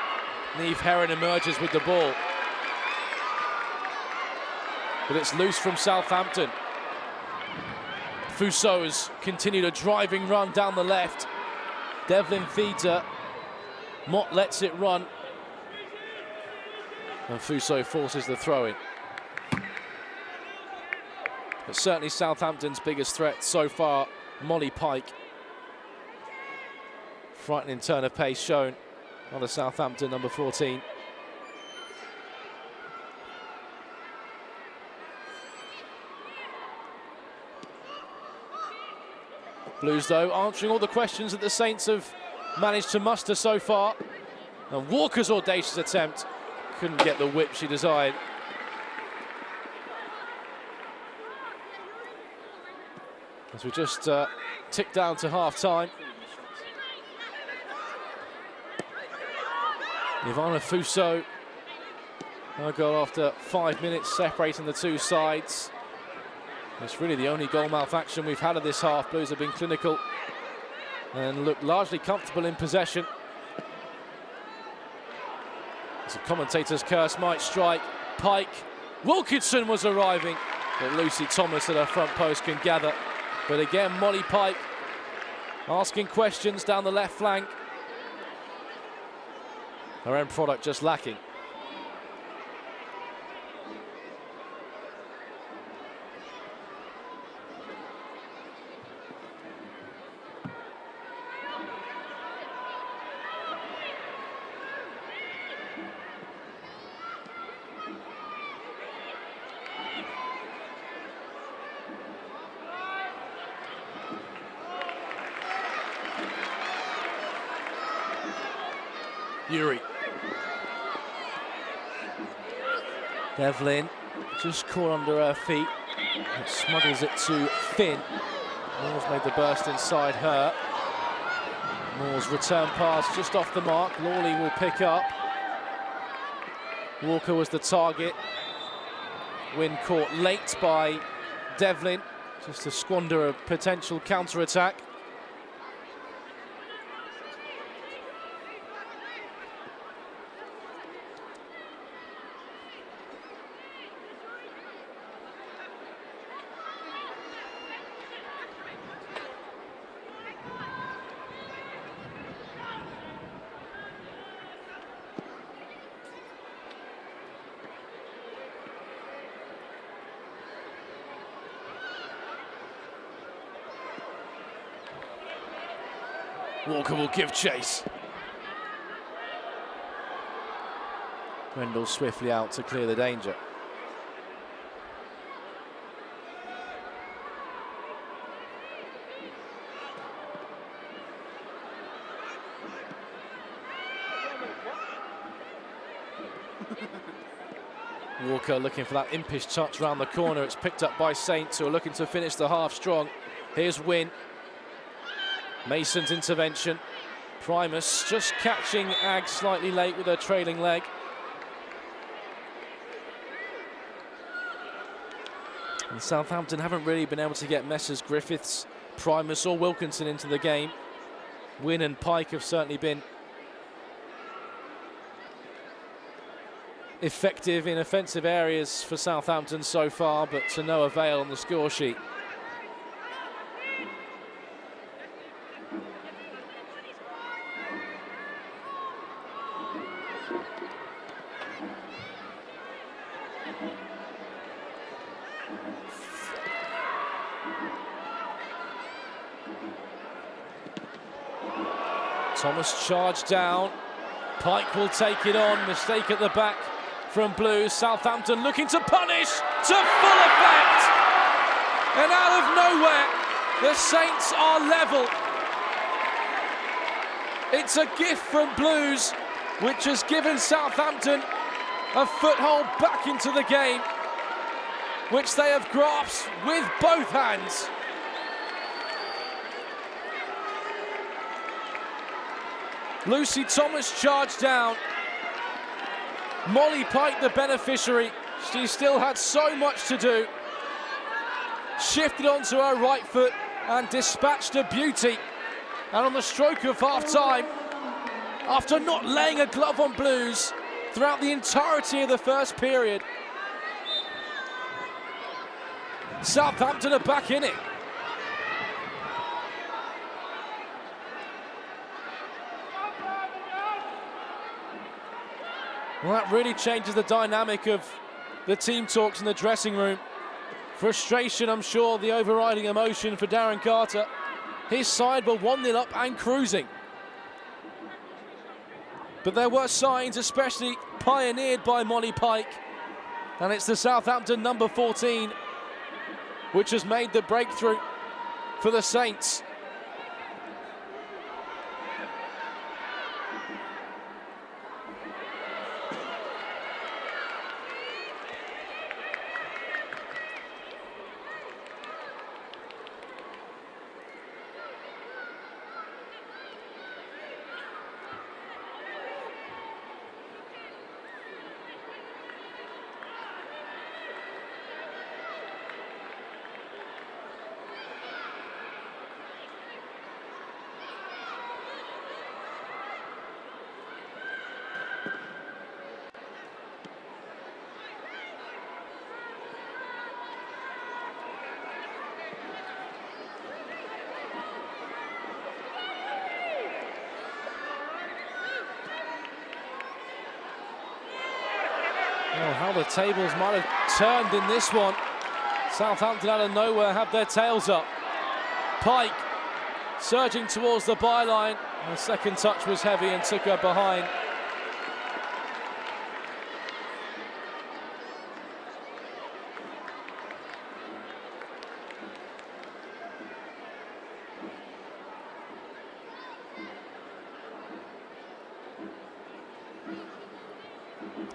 Niamh Heron emerges with the ball. But it's loose from Southampton. Fuso's continued a driving run down the left. Devlin feeds her. Mott lets it run. And Fuso forces the throw-in. But certainly Southampton's biggest threat so far, Molly Pike. Frightening turn of pace shown on the Southampton number 14. Blues, though, answering all the questions that the Saints have managed to muster so far. And Walker's audacious attempt couldn't get the whip she desired. As we just tick down to half-time. Ivana Fuso, now goal after 5 minutes, separating the two sides. It's really the only goal-mouth action we've had of this half. Blues have been clinical and look largely comfortable in possession. As a commentator's curse might strike, Pike. Wilkinson was arriving, but Lucy Thomas at her front post can gather. But again, Molly Pike asking questions down the left flank. Her end product just lacking. Yuri. Devlin just caught under her feet. It smuggles it to Finn. Moore's made the burst inside her. Moore's return pass just off the mark. Lawley will pick up. Walker was the target. Win caught late by Devlin, just to squander a potential counter-attack. Walker will give chase. Grendel swiftly out to clear the danger. Walker looking for that impish touch round the corner. It's picked up by Saints, who are looking to finish the half strong. Here's Wynn. Mason's intervention. Primus just catching Ag slightly late with her trailing leg. And Southampton haven't really been able to get Messrs Griffiths, Primus or Wilkinson into the game. Wynn and Pike have certainly been effective in offensive areas for Southampton so far, but to no avail on the score sheet. Thomas charged down. Pike will take it on. Mistake at the back from Blues. Southampton looking to punish to full effect. And out of nowhere, the Saints are level. It's a gift from Blues, which has given Southampton a foothold back into the game, which they have grasped with both hands. Lucy Thomas charged down. Molly Pike the beneficiary. She still had so much to do. Shifted onto her right foot and dispatched a beauty. And on the stroke of half-time, after not laying a glove on Blues throughout the entirety of the first period, Southampton are back in it. Well, that really changes the dynamic of the team talks in the dressing room. Frustration, I'm sure, the overriding emotion for Darren Carter. His side were 1-0 up and cruising. But there were signs, especially pioneered by Molly Pike. And it's the Southampton number 14, which has made the breakthrough for the Saints. Oh, how the tables might have turned in this one. Southampton out of nowhere have their tails up. Pike surging towards the byline. The second touch was heavy and took her behind.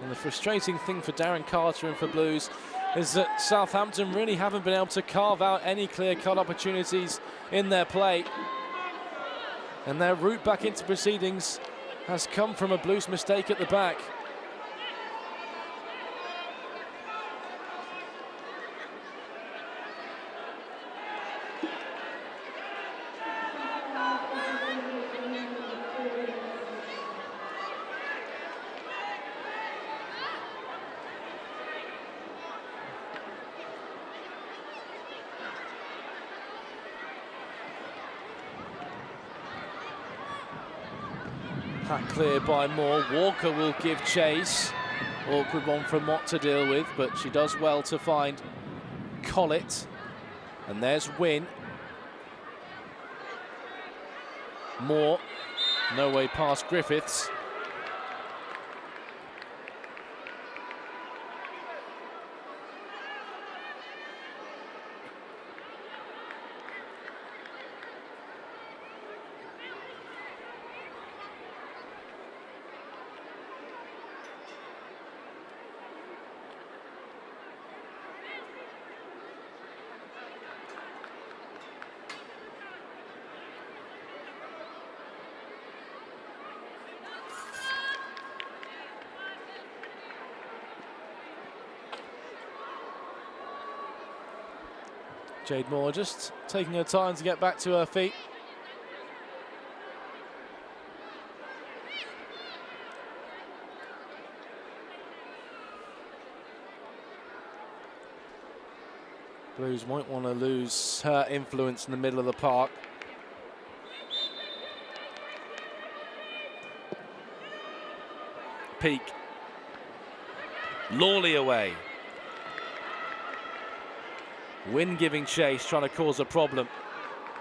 And the frustrating thing for Darren Carter and for Blues is that Southampton really haven't been able to carve out any clear-cut opportunities in their play. And their route back into proceedings has come from a Blues mistake at the back. Pack clear by Moore. Walker will give chase. Awkward one for Mott to deal with, but she does well to find Collett. And there's Wynne. Moore, no way past Griffiths. Jade Moore just taking her time to get back to her feet. Blues won't want to lose her influence in the middle of the park. Peak. Lawley away. Wynne giving chase, trying to cause a problem.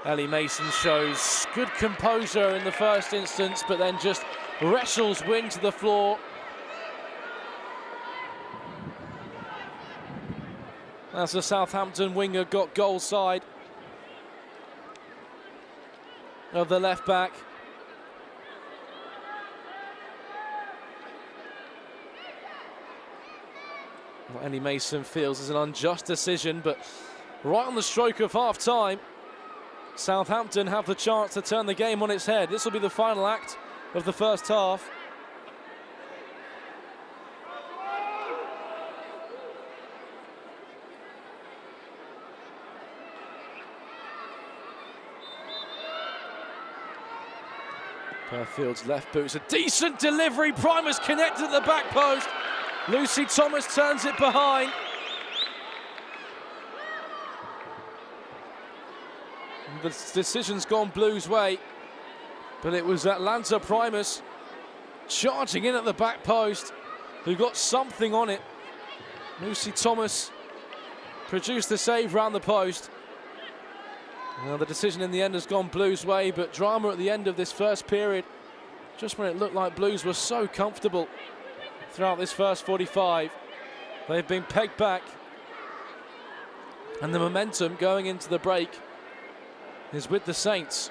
Ellie Mason shows good composure in the first instance, but then just wrestles Wynne to the floor. As the Southampton winger got goal side of the left back. What Ellie Mason feels is an unjust decision, but right on the stroke of half-time, Southampton have the chance to turn the game on its head. This will be the final act of the first half. Perfield's left boot's a decent delivery. Primer's connected at the back post. Lucy Thomas turns it behind. The decision's gone Blues' way, but it was Atlanta Primus charging in at the back post who got something on it. Lucy Thomas produced the save round the post. Now the decision in the end has gone Blues' way, but drama at the end of this first period, just when it looked like Blues were so comfortable throughout this first 45. They've been pegged back, and the momentum going into the break is with the Saints.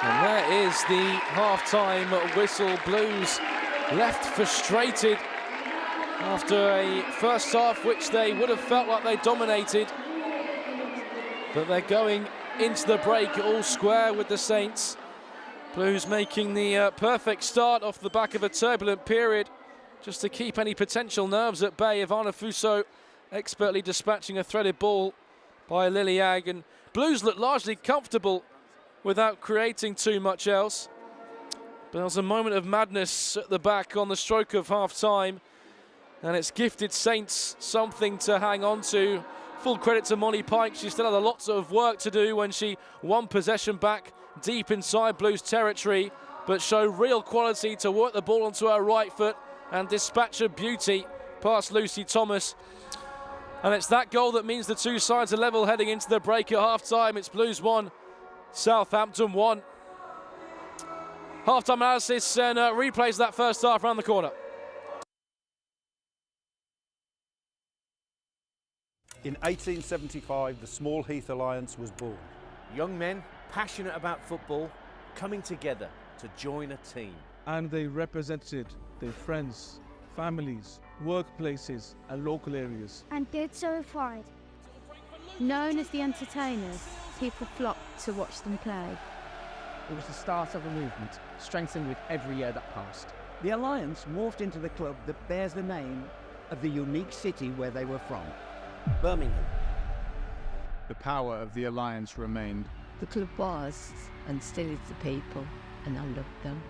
And there is the half-time whistle. Blues left frustrated after a first half which they would have felt like they dominated. But they're going into the break all square with the Saints. Blues making the perfect start off the back of a turbulent period, just to keep any potential nerves at bay. Ivana Fuso expertly dispatching a threaded ball by Lily Agg, and Blues look largely comfortable without creating too much else. But there was a moment of madness at the back on the stroke of half-time, and it's gifted Saints something to hang on to. Full credit to Molly Pike. She still had a lot of work to do when she won possession back deep inside Blues territory, but showed real quality to work the ball onto her right foot and dispatch a beauty past Lucy Thomas. And it's that goal that means the two sides are level heading into the break at half-time. It's Blues 1, Southampton 1. Half-time analysis and replays of that first half around the corner. In 1875, the Small Heath Alliance was born. Young men passionate about football coming together to join a team. And they represented their friends, families, workplaces and local areas. And did so pride. Known as the entertainers, people flocked to watch them play. It was the start of a movement, strengthened with every year that passed. The Alliance morphed into the club that bears the name of the unique city where they were from, Birmingham. The power of the Alliance remained. The club was, and still is, the people, and I love them.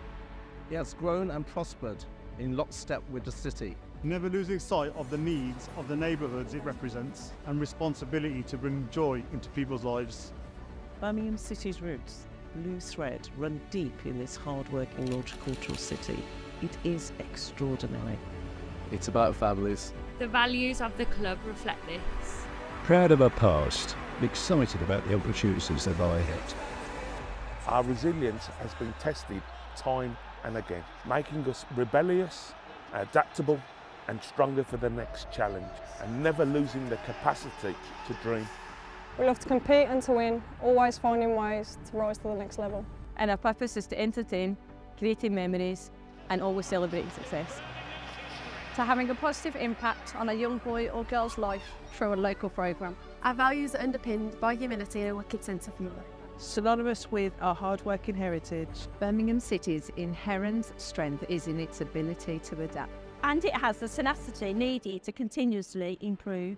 It has grown and prospered in lockstep with the city. Never losing sight of the needs of the neighbourhoods it represents and responsibility to bring joy into people's lives. Birmingham City's roots, blue thread, run deep in this hard-working multicultural city. It is extraordinary. It's about families. The values of the club reflect this. Proud of our past, excited about the opportunities that lie ahead. Our resilience has been tested time and again, making us rebellious, adaptable and stronger for the next challenge, and never losing the capacity to dream. We love to compete and to win, always finding ways to rise to the next level. And our purpose is to entertain, creating memories and always celebrating success. To having a positive impact on a young boy or girl's life through a local programme. Our values are underpinned by humility and a wicked sense of humour. Synonymous with our hard-working heritage, Birmingham City's inherent strength is in its ability to adapt. And it has the tenacity needed to continuously improve.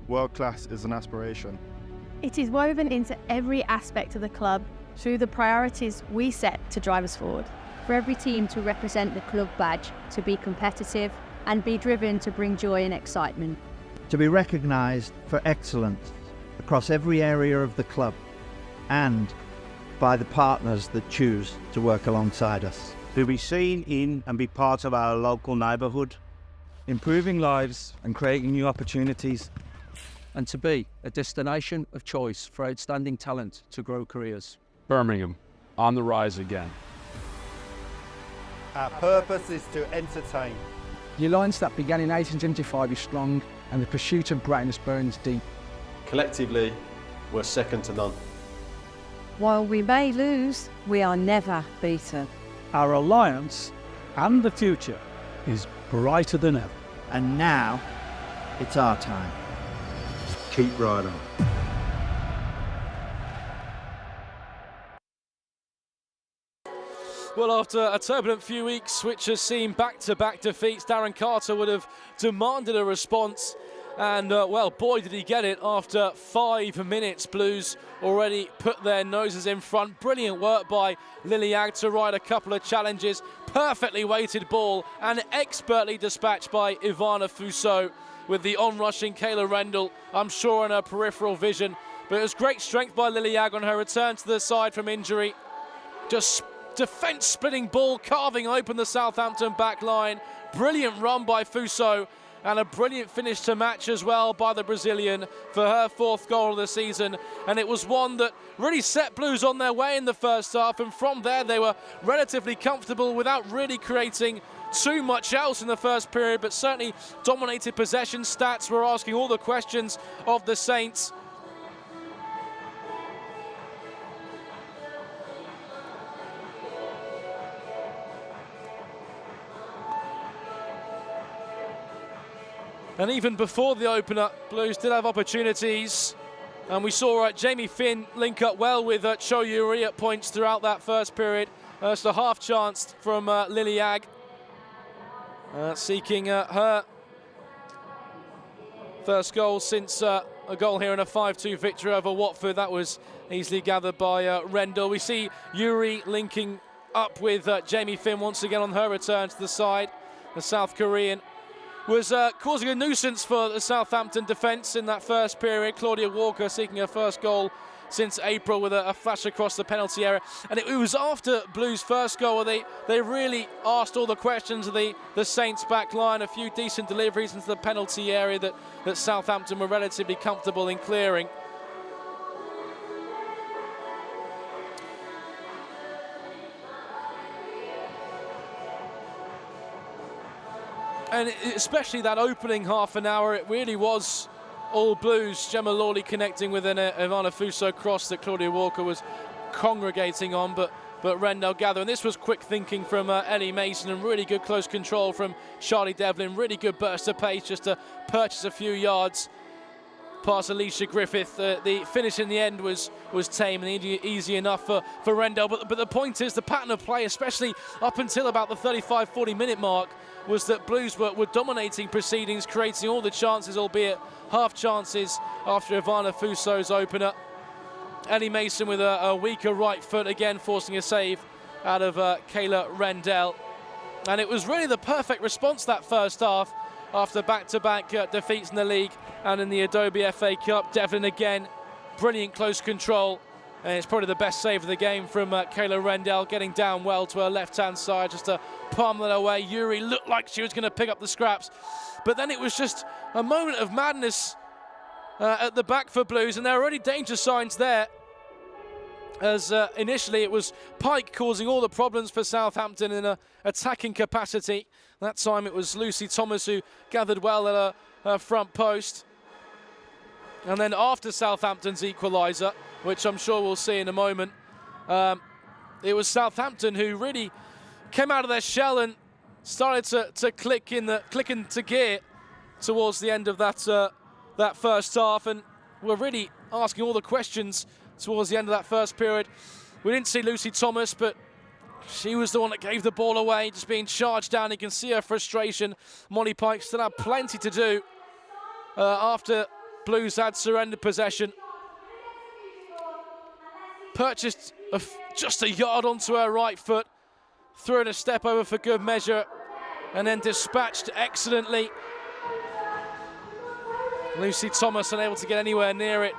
World class is an aspiration. It is woven into every aspect of the club through the priorities we set to drive us forward. For every team to represent the club badge, to be competitive and be driven to bring joy and excitement. To be recognised for excellence across every area of the club and by the partners that choose to work alongside us. To be seen in and be part of our local neighbourhood. Improving lives and creating new opportunities. And to be a destination of choice for outstanding talent to grow careers. Birmingham, on the rise again. Our purpose is to entertain. The alliance that began in 1875 is strong and the pursuit of greatness burns deep. Collectively, we're second to none. While we may lose, we are never beaten. Our alliance and the future is brighter than ever. And now, it's our time. Keep right on. Well, after a turbulent few weeks, which has seen back-to-back defeats, Darren Carter would have demanded a response. And, well, boy, did he get it after 5 minutes. Blues already put their noses in front. Brilliant work by Liliag to ride a couple of challenges. Perfectly weighted ball and expertly dispatched by Ivana Fuso with the on-rushing Kayla Rendell, I'm sure, in her peripheral vision. But it was great strength by Liliag on her return to the side from injury. Just defence-splitting ball, carving open the Southampton back line. Brilliant run by Fuso. And a brilliant finish to match as well by the Brazilian for her 4th goal of the season. And it was one that really set Blues on their way in the first half. And from there, they were relatively comfortable without really creating too much else in the first period, but certainly dominated possession. Stats were asking all the questions of the Saints. And even before the opener, Blues did have opportunities. And we saw Jamie Finn link up well with Cho Yuri at points throughout that first period. It's a half chance from Liliag, seeking her first goal since a goal here in a 5-2 victory over Watford. That was easily gathered by Rendell. We see Yuri linking up with Jamie Finn once again on her return to the side. The South Korean was causing a nuisance for the Southampton defence in that first period. Claudia Walker seeking her first goal since April with a flash across the penalty area. And it was after Blues' first goal where they really asked all the questions of the Saints back line. A few decent deliveries into the penalty area that Southampton were relatively comfortable in clearing. And especially that opening half an hour, it really was all Blues. Gemma Lawley connecting with an Ivana Fuso cross that Claudia Walker was congregating on, but but Rendell gather. And this was quick thinking from Ellie Mason and really good close control from Charlie Devlin. Really good burst of pace just to purchase a few yards past Alicia Griffith. The finish in the end was tame and easy enough for Rendell. But the point is, the pattern of play, especially up until about the 35-40 minute mark, was that Blues were dominating proceedings, creating all the chances, albeit half chances after Ivana Fuso's opener. Ellie Mason with a weaker right foot, again forcing a save out of Kayla Rendell. And it was really the perfect response that first half after back-to-back defeats in the league and in the Adobe FA Cup. Devlin again, brilliant close control. And it's probably the best save of the game from Kayla Rendell, getting down well to her left-hand side just to palm that away. Yuri looked like she was going to pick up the scraps. But then it was just a moment of madness at the back for Blues, and there are already danger signs there. As initially it was Pike causing all the problems for Southampton in an attacking capacity. That time it was Lucy Thomas who gathered well at her front post. And then after Southampton's equaliser, which I'm sure we'll see in a moment, it was Southampton who really came out of their shell and started to click into gear towards the end of that first half, and we're really asking all the questions towards the end of that first period. We didn't see Lucy Thomas, but she was the one that gave the ball away, just being charged down. You can see her frustration. Molly Pike still had plenty to do after Blues had surrendered possession. Purchased just a yard onto her right foot, threw it a step over for good measure, and then dispatched excellently. Lucy Thomas unable to get anywhere near it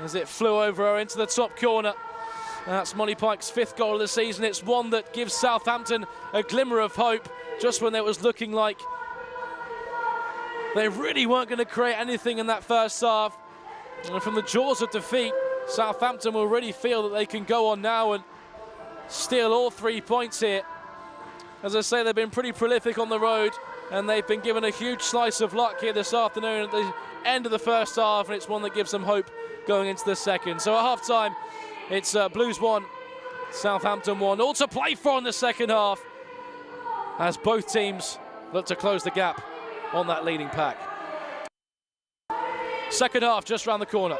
as it flew over her into the top corner. That's Molly Pike's 5th goal of the season. It's one that gives Southampton a glimmer of hope just when it was looking like they really weren't going to create anything in that first half. And from the jaws of defeat, Southampton will really feel that they can go on now and steal all 3 points here. As I say, they've been pretty prolific on the road, and they've been given a huge slice of luck here this afternoon at the end of the first half, and it's one that gives them hope going into the second. So at half-time, it's Blues 1, Southampton 1. All to play for in the second half as both teams look to close the gap on that leading pack. Second half just round the corner.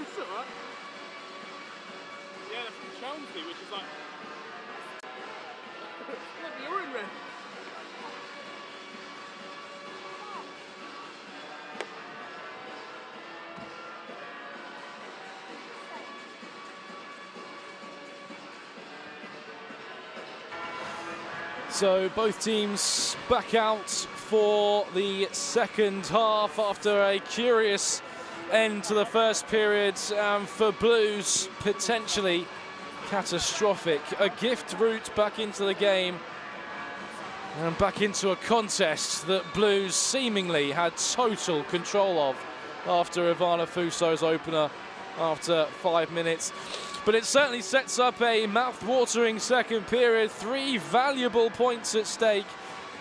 It's alright. Yeah, they're from Chelmsford, which is like... Look, you're in red. So both teams back out for the second half after a curious end to the first period. For Blues, potentially catastrophic. A gift route back into the game and back into a contest that Blues seemingly had total control of after Ivana Fuso's opener after 5 minutes. But it certainly sets up a mouth-watering second period. 3 valuable points at stake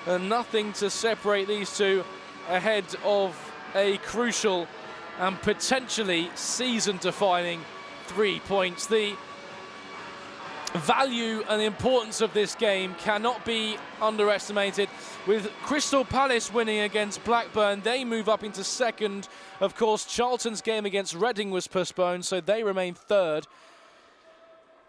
and nothing to separate these two ahead of a crucial and potentially season-defining 3 points. The value and the importance of this game cannot be underestimated. With Crystal Palace winning against Blackburn, they move up into second. Of course, Charlton's game against Reading was postponed, so they remain third.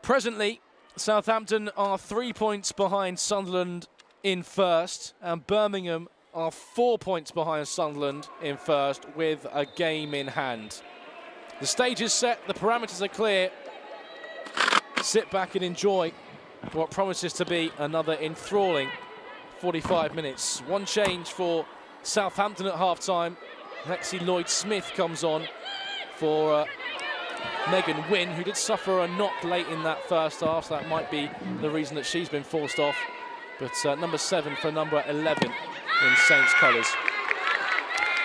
Presently, Southampton are 3 points behind Sunderland in first, and Birmingham are 4 points behind Sunderland in first with a game in hand. The stage is set, the parameters are clear. Sit back and enjoy what promises to be another enthralling 45 minutes. One change for Southampton at half-time. Lexi Lloyd-Smith comes on for Megan Wynn, who did suffer a knock late in that first half, so that might be the reason that she's been forced off. But number 7 for number 11 in Saints colours.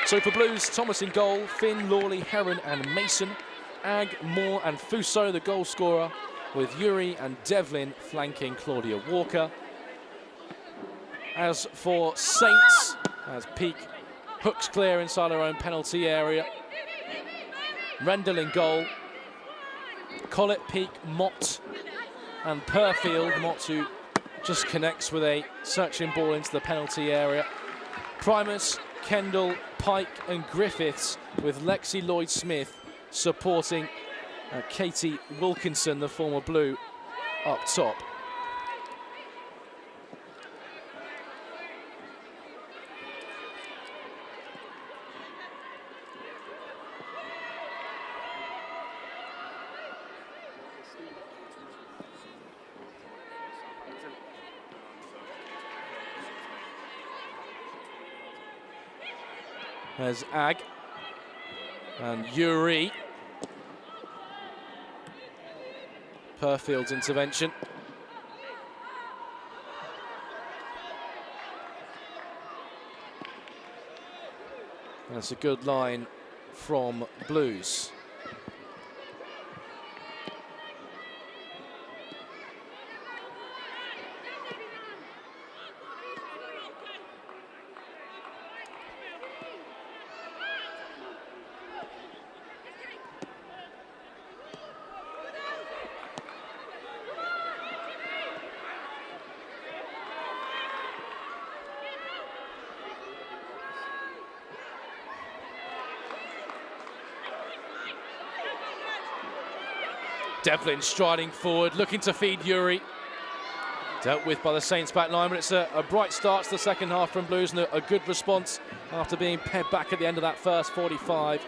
So for Blues, Thomas in goal, Finn, Lawley, Heron and Mason. Ag, Moore and Fuso, the goal scorer, with Yuri and Devlin flanking Claudia Walker. As for Saints, as Peak hooks clear inside her own penalty area. Rendell in goal. Collett, Peak, Mott and Purfield. Mott who just connects with a searching ball into the penalty area. Primus, Kendall, Pike and Griffiths, with Lexi Lloyd-Smith supporting Katie Wilkinson, the former Blue, up top. There's Ag and Yuri. Purfield's intervention. That's a good line from Blues. Devlin striding forward, looking to feed Yuri. Dealt with by the Saints back line, but it's a bright start to the second half from Blues and a good response after being pared back at the end of that first 45.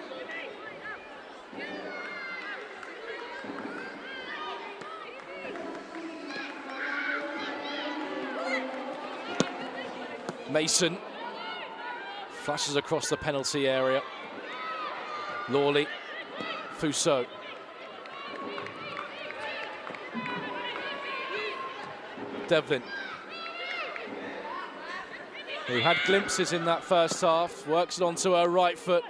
Mason flashes across the penalty area. Lawley, Fuso. Devlin, who had glimpses in that first half, works it onto her right foot.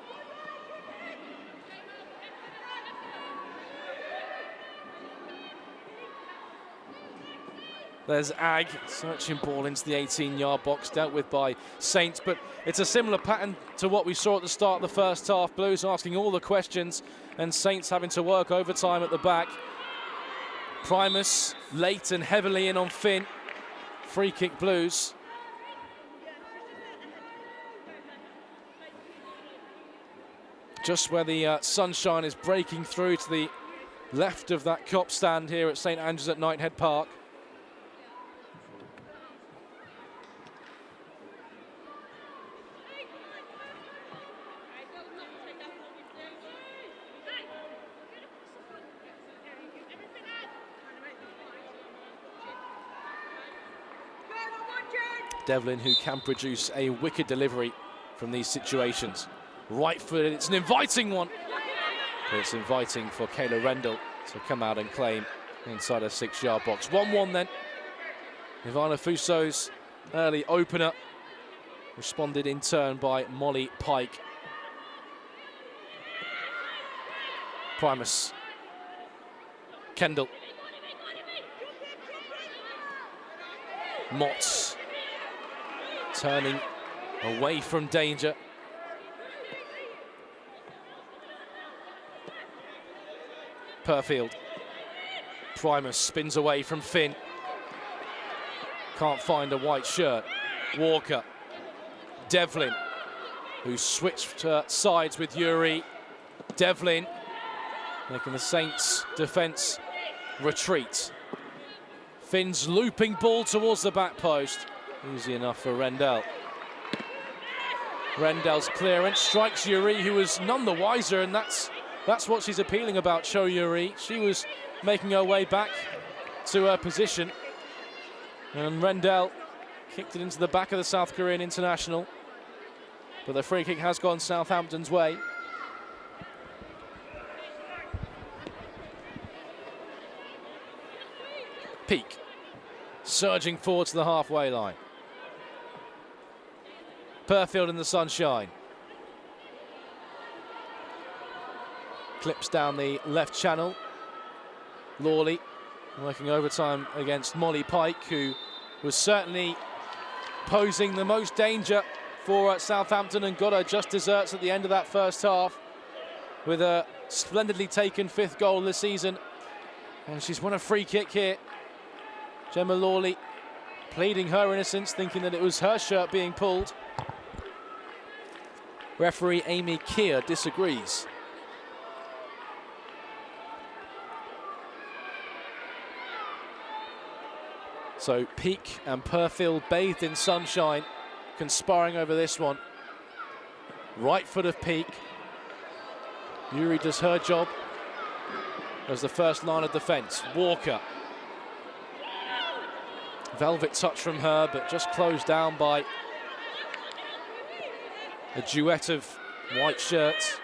There's Ag, searching ball into the 18-yard box, dealt with by Saints, but it's a similar pattern to what we saw at the start of the first half. Blues asking all the questions and Saints having to work overtime at the back. Primus late and heavily in on Finn. Free kick Blues. just where the sunshine is breaking through to the left of that cop stand here at St Andrews at Knighthead Park. Devlin, who can produce a wicked delivery from these situations. Right footed, it's an inviting one. But it's inviting for Kayla Rendell to come out and claim inside a 6-yard box. 1-1 then. Ivana Fuso's early opener responded in turn by Molly Pike. Primus. Kendall. Motts. Turning away from danger. Perfield. Primus spins away from Finn. Can't find a white shirt. Walker. Devlin, who switched sides with Yuri. Devlin making the Saints' defence retreat. Finn's looping ball towards the back post. Easy enough for Rendell. Rendell's clearance strikes Yuri, who was none the wiser, and that's what she's appealing about, Cho Yuri. She was making her way back to her position, and Rendell kicked it into the back of the South Korean international. But the free kick has gone Southampton's way. Peak surging forward to the halfway line. Perfield in the sunshine. Clips down the left channel. Lawley working overtime against Molly Pike, who was certainly posing the most danger for Southampton and got her just desserts at the end of that first half with a splendidly taken 5th goal this season. And she's won a free kick here. Gemma Lawley pleading her innocence, thinking that it was her shirt being pulled. Referee Amy Keir disagrees. So Peak and Perfield bathed in sunshine, conspiring over this one. Right foot of Peak. Yuri does her job as the first line of defence. Walker. Velvet touch from her, but just closed down by a duet of white shirts.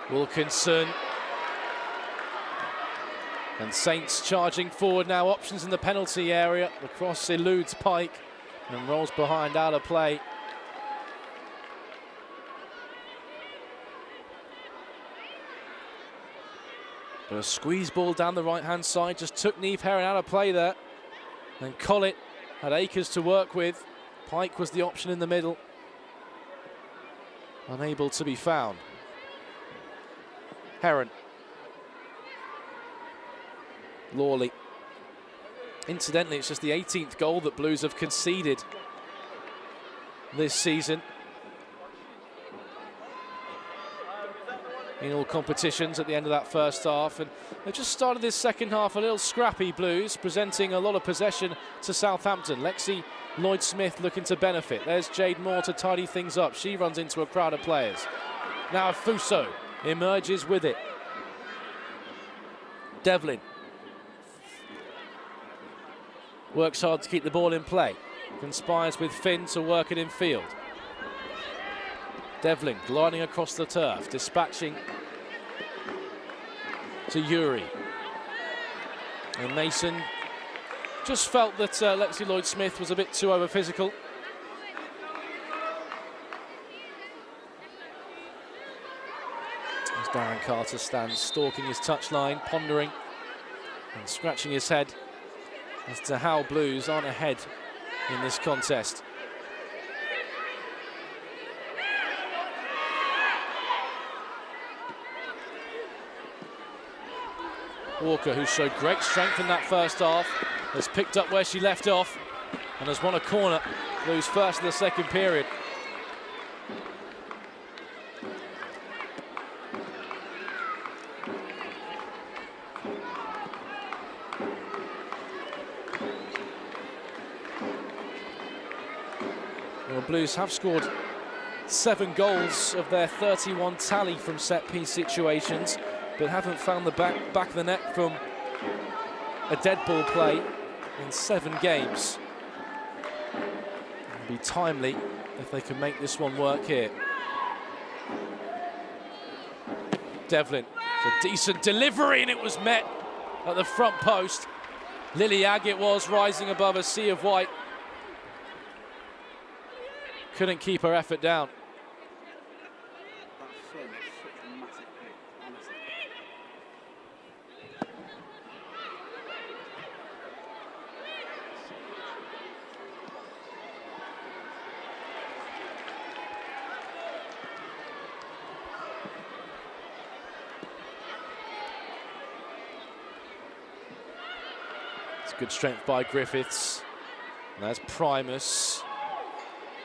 Wilkinson. And Saints charging forward now, options in the penalty area. The cross eludes Pike and rolls behind out of play. But a squeeze ball down the right-hand side just took Niamh Heron out of play there. And Collett had Akers to work with. Pike was the option in the middle. Unable to be found. Heron. Lawley. Incidentally, it's just the 18th goal that Blues have conceded this season in all competitions at the end of that first half, and they've just started this second half a little scrappy. Blues presenting a lot of possession to Southampton. Lexi Lloyd-Smith looking to benefit. There's Jade Moore to tidy things up. She runs into a crowd of players. Now Fuso emerges with it. Devlin works hard to keep the ball in play. Conspires with Finn to work it in field. Devlin gliding across the turf, dispatching to Yuri. And Mason just felt that Lexi Lloyd-Smith was a bit too over-physical. As Darren Carter stands stalking his touchline, pondering and scratching his head as to how Blues aren't ahead in this contest. Walker, who showed great strength in that first half, has picked up where she left off and has won a corner. Blues first in the second period. Well, Blues have scored 7 goals of their 31 tally from set-piece situations, but haven't found the back of the net from a dead ball play in 7 games. It'd be timely if they can make this one work here. Devlin, it's a decent delivery, and it was met at the front post. Lily Agg it was, rising above a sea of white. Couldn't keep her effort down. It's good strength by Griffiths. And that's Primus.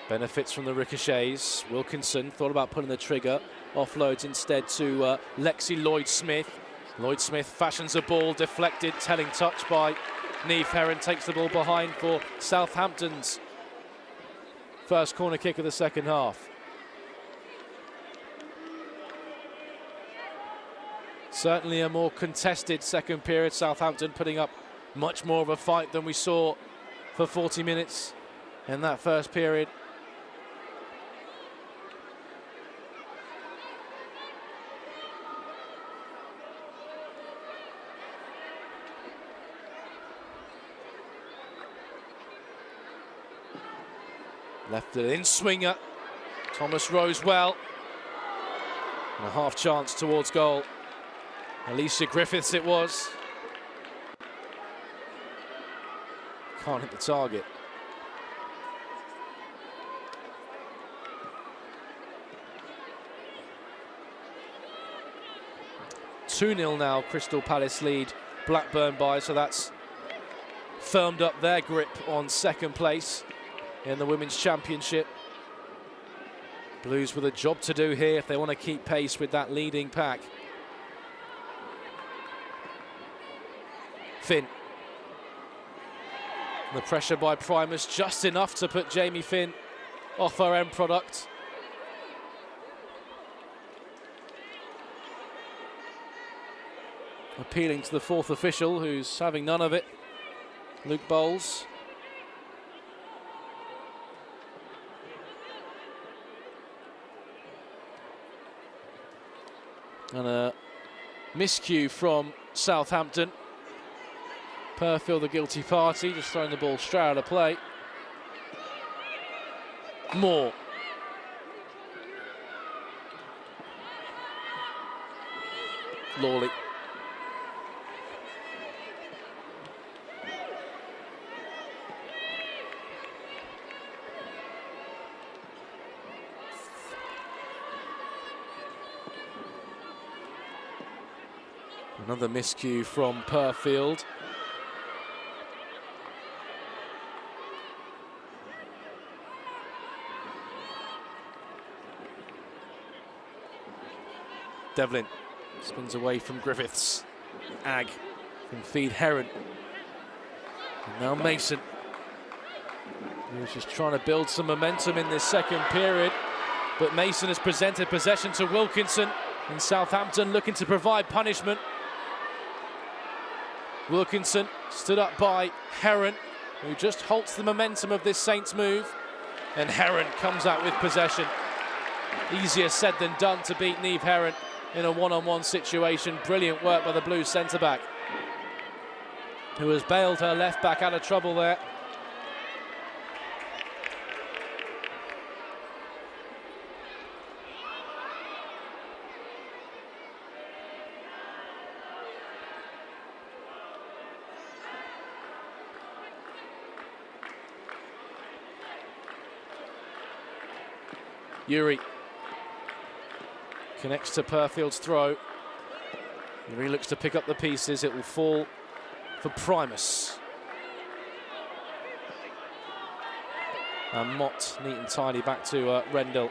Benefits from the ricochets. Wilkinson thought about pulling the trigger. Offloads instead to Lexi Lloyd-Smith. Lloyd-Smith fashions a ball, deflected, telling touch by Niamh Heron. Takes the ball behind for Southampton's first corner kick of the second half. Certainly a more contested second period. Southampton putting up much more of a fight than we saw for 40 minutes in that first period. Left it in swinger. Thomas rose well. And a half chance towards goal. Alicia Griffiths it was. Can't hit the target. (2-0) now, Crystal Palace lead Blackburn by, so that's firmed up their grip on second place in the Women's Championship. Blues with a job to do here if they want to keep pace with that leading pack. Finn. The pressure by Primus just enough to put Jamie Finn off her end product. Appealing to the fourth official, who's having none of it, Luke Bowles. And a miscue from Southampton. Purfield the guilty party, just throwing the ball straight out of play. Moore. Lawley. Another miscue from Purfield. Devlin spins away from Griffiths. Agg can feed Heron. And now Mason. He was just trying to build some momentum in this second period, but Mason has presented possession to Wilkinson, and Southampton looking to provide punishment. Wilkinson stood up by Heron, who just halts the momentum of this Saints move, and Heron comes out with possession. Easier said than done to beat Niamh Heron in a one-on-one situation. Brilliant work by the Blues centre-back, who has bailed her left-back out of trouble there. Yuri connects to Purfield's throw. He really looks to pick up the pieces. It will fall for Primus. And Mott, neat and tidy, back to Rendell.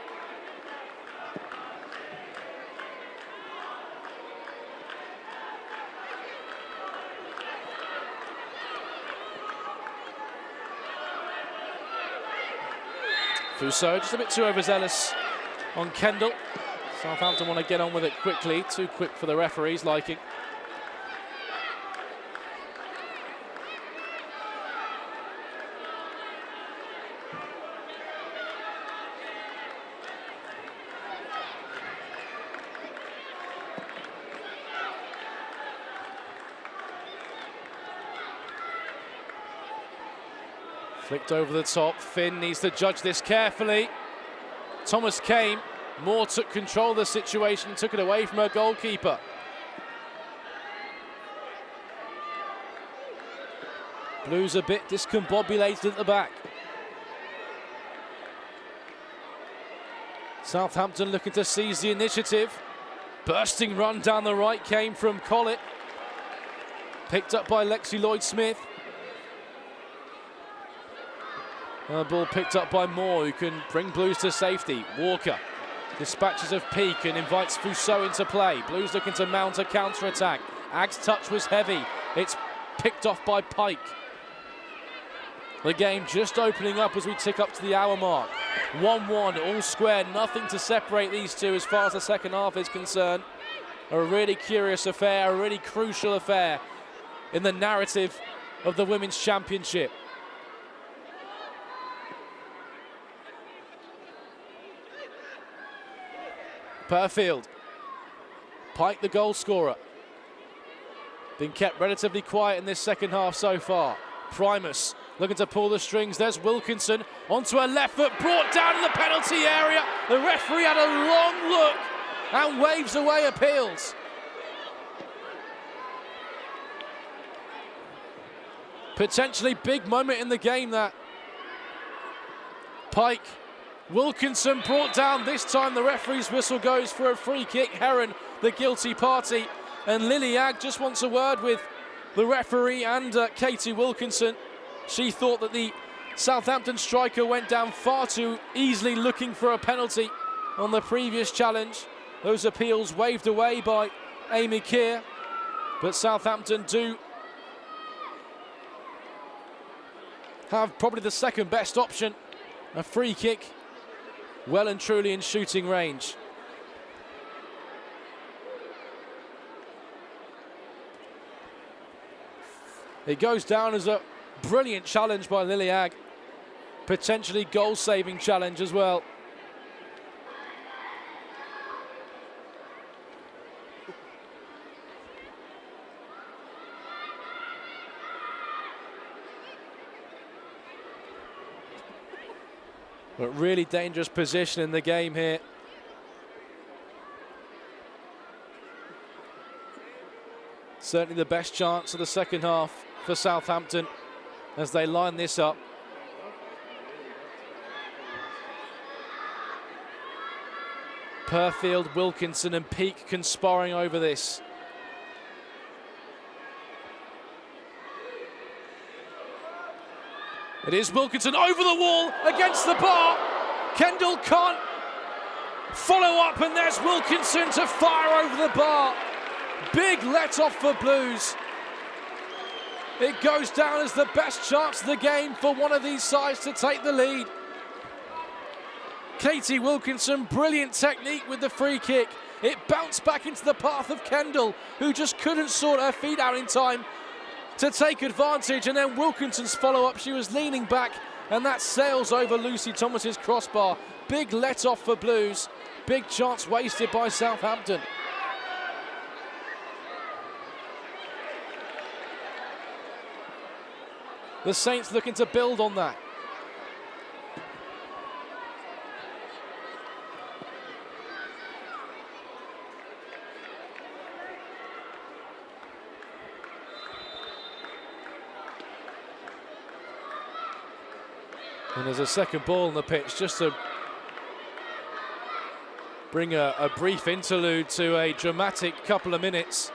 Fuso just a bit too overzealous on Kendall. Southampton want to get on with it quickly. Too quick for the referee's liking. Flicked over the top. Finn needs to judge this carefully. Thomas came. Moore took control of the situation, took it away from her goalkeeper. Blues a bit discombobulated at the back. Southampton looking to seize the initiative. Bursting run down the right came from Collett. Picked up by Lexi Lloyd-Smith. The ball picked up by Moore, who can bring Blues to safety. Walker dispatches of Peak and invites Fuso into play. Blues looking to mount a counter-attack. Ag's touch was heavy. It's picked off by Pike. The game just opening up as we tick up to the hour mark. 1-1, all square, nothing to separate these two as far as the second half is concerned. A really curious affair, a really crucial affair in the narrative of the Women's Championship. Perfield, Pike the goal scorer. Been kept relatively quiet in this second half so far. Primus looking to pull the strings. There's Wilkinson onto her left foot, brought down in the penalty area. The referee had a long look and waves away appeals. Potentially big moment in the game that. Pike, Wilkinson brought down. This time the referee's whistle goes for a free kick. Heron, the guilty party. And Lily Agg just wants a word with the referee and Katie Wilkinson. She thought that the Southampton striker went down far too easily looking for a penalty on the previous challenge. Those appeals waved away by Amy Keir. But Southampton do have probably the second best option. A free kick, well and truly in shooting range. It goes down as a brilliant challenge by Lily Agg. Potentially goal-saving challenge as well. But really dangerous position in the game here. Certainly the best chance of the second half for Southampton as they line this up. Perfield, Wilkinson and Peak conspiring over this. It is Wilkinson over the wall against the bar. Kendall can't follow up, and there's Wilkinson to fire over the bar. Big let off for Blues. It goes down as the best chance of the game for one of these sides to take the lead. Katie Wilkinson, brilliant technique with the free kick. It bounced back into the path of Kendall, who just couldn't sort her feet out in time to take advantage, and then Wilkinson's follow-up, she was leaning back, and that sails over Lucy Thomas's crossbar. Big let-off for Blues, big chance wasted by Southampton. The Saints looking to build on that. And there's a second ball on the pitch just to bring a brief interlude to a dramatic couple of minutes.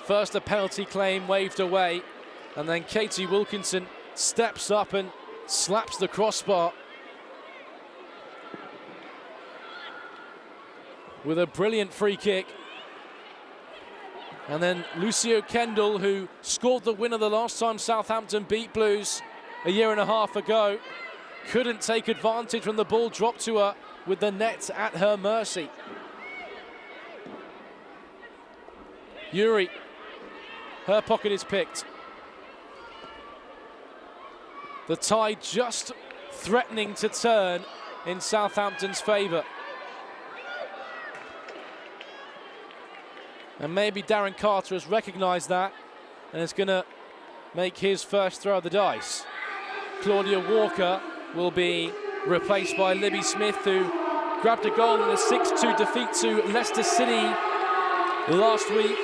First a penalty claim waved away, and then Katie Wilkinson steps up and slaps the crossbar with a brilliant free kick. And then Lucio Kendall, who scored the winner the last time Southampton beat Blues a year and a half ago, couldn't take advantage when the ball dropped to her with the net at her mercy. Yuri, her pocket is picked. The tide just threatening to turn in Southampton's favour. And maybe Darren Carter has recognised that and is going to make his first throw of the dice. Claudia Walker will be replaced by Libby Smith, who grabbed a goal in a 6-2 defeat to Leicester City last week.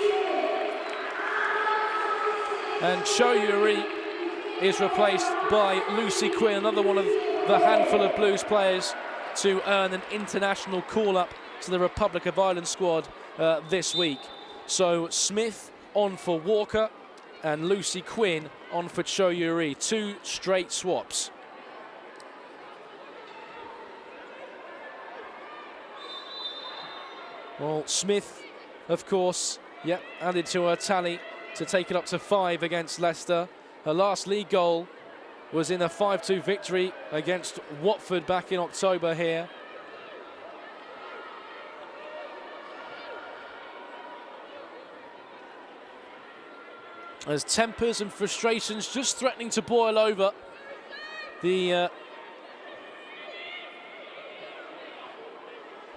And Cho Yuri is replaced by Lucy Quinn, another one of the handful of Blues players to earn an international call-up to the Republic of Ireland squad this week. So Smith on for Walker and Lucy Quinn on for Cho Yuri. 2 straight swaps. Well, Smith, of course, added to her tally to take it up to 5 against Leicester. Her last league goal was in a 5-2 victory against Watford back in October here. As tempers and frustrations just threatening to boil over, the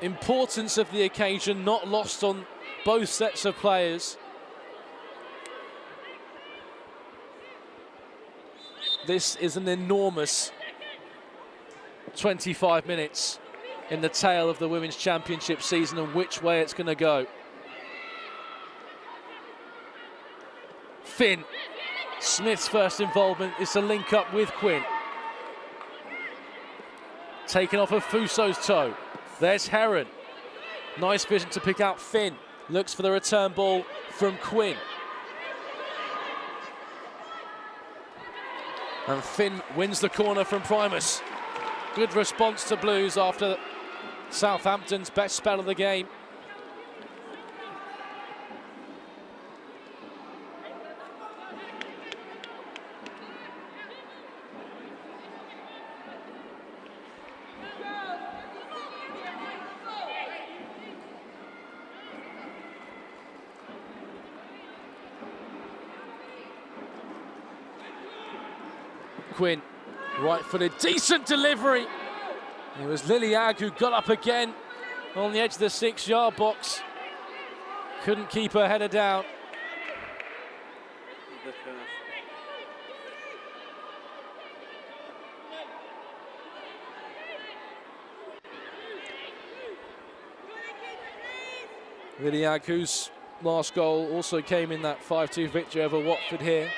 importance of the occasion not lost on both sets of players. This is an enormous 25 minutes in the tail of the Women's Championship season and which way it's going to go. Finn, Smith's first involvement is to link up with Quinn. Taken off of Fuso's toe. There's Heron. Nice vision to pick out Finn. Looks for the return ball from Quinn. And Finn wins the corner from Primus. Good response to Blues after Southampton's best spell of the game. Quinn, right-footed, decent delivery. It was Lily Agg who got up again on the edge of the 6-yard box. Couldn't keep her header down. Lily Agg, whose last goal also came in that 5-2 victory over Watford here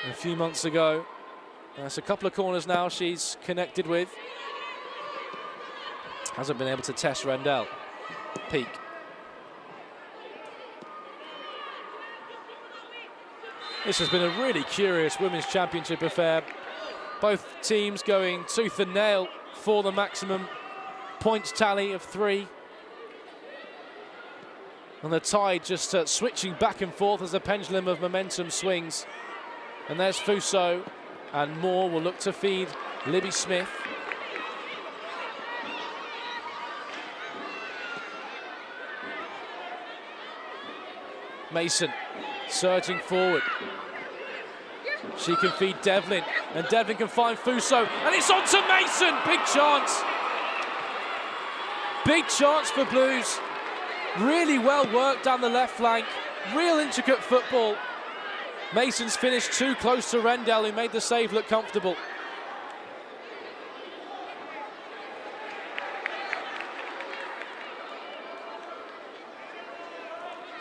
a few months ago. That's a couple of corners now she's connected with. Hasn't been able to test Rendell. Peak. This has been a really curious Women's Championship affair. Both teams going tooth and nail for the maximum points tally of 3. And the tide just switching back and forth as the pendulum of momentum swings. And there's Fuso. And Moore will look to feed Libby Smith. Mason surging forward. She can feed Devlin, and Devlin can find Fuso, and it's on to Mason. Big chance. Big chance for Blues. Really well worked down the left flank. Real intricate football. Mason's finished too close to Rendell, who made the save look comfortable.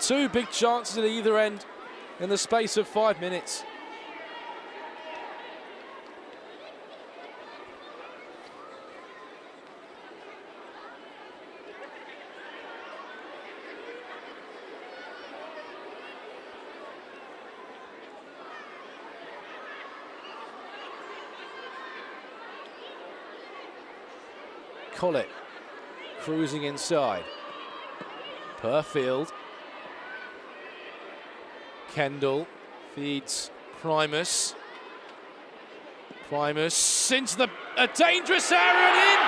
Two big chances at either end in the space of 5 minutes. Collett cruising inside. Purfield. Kendall feeds Primus. Primus into a dangerous area and in!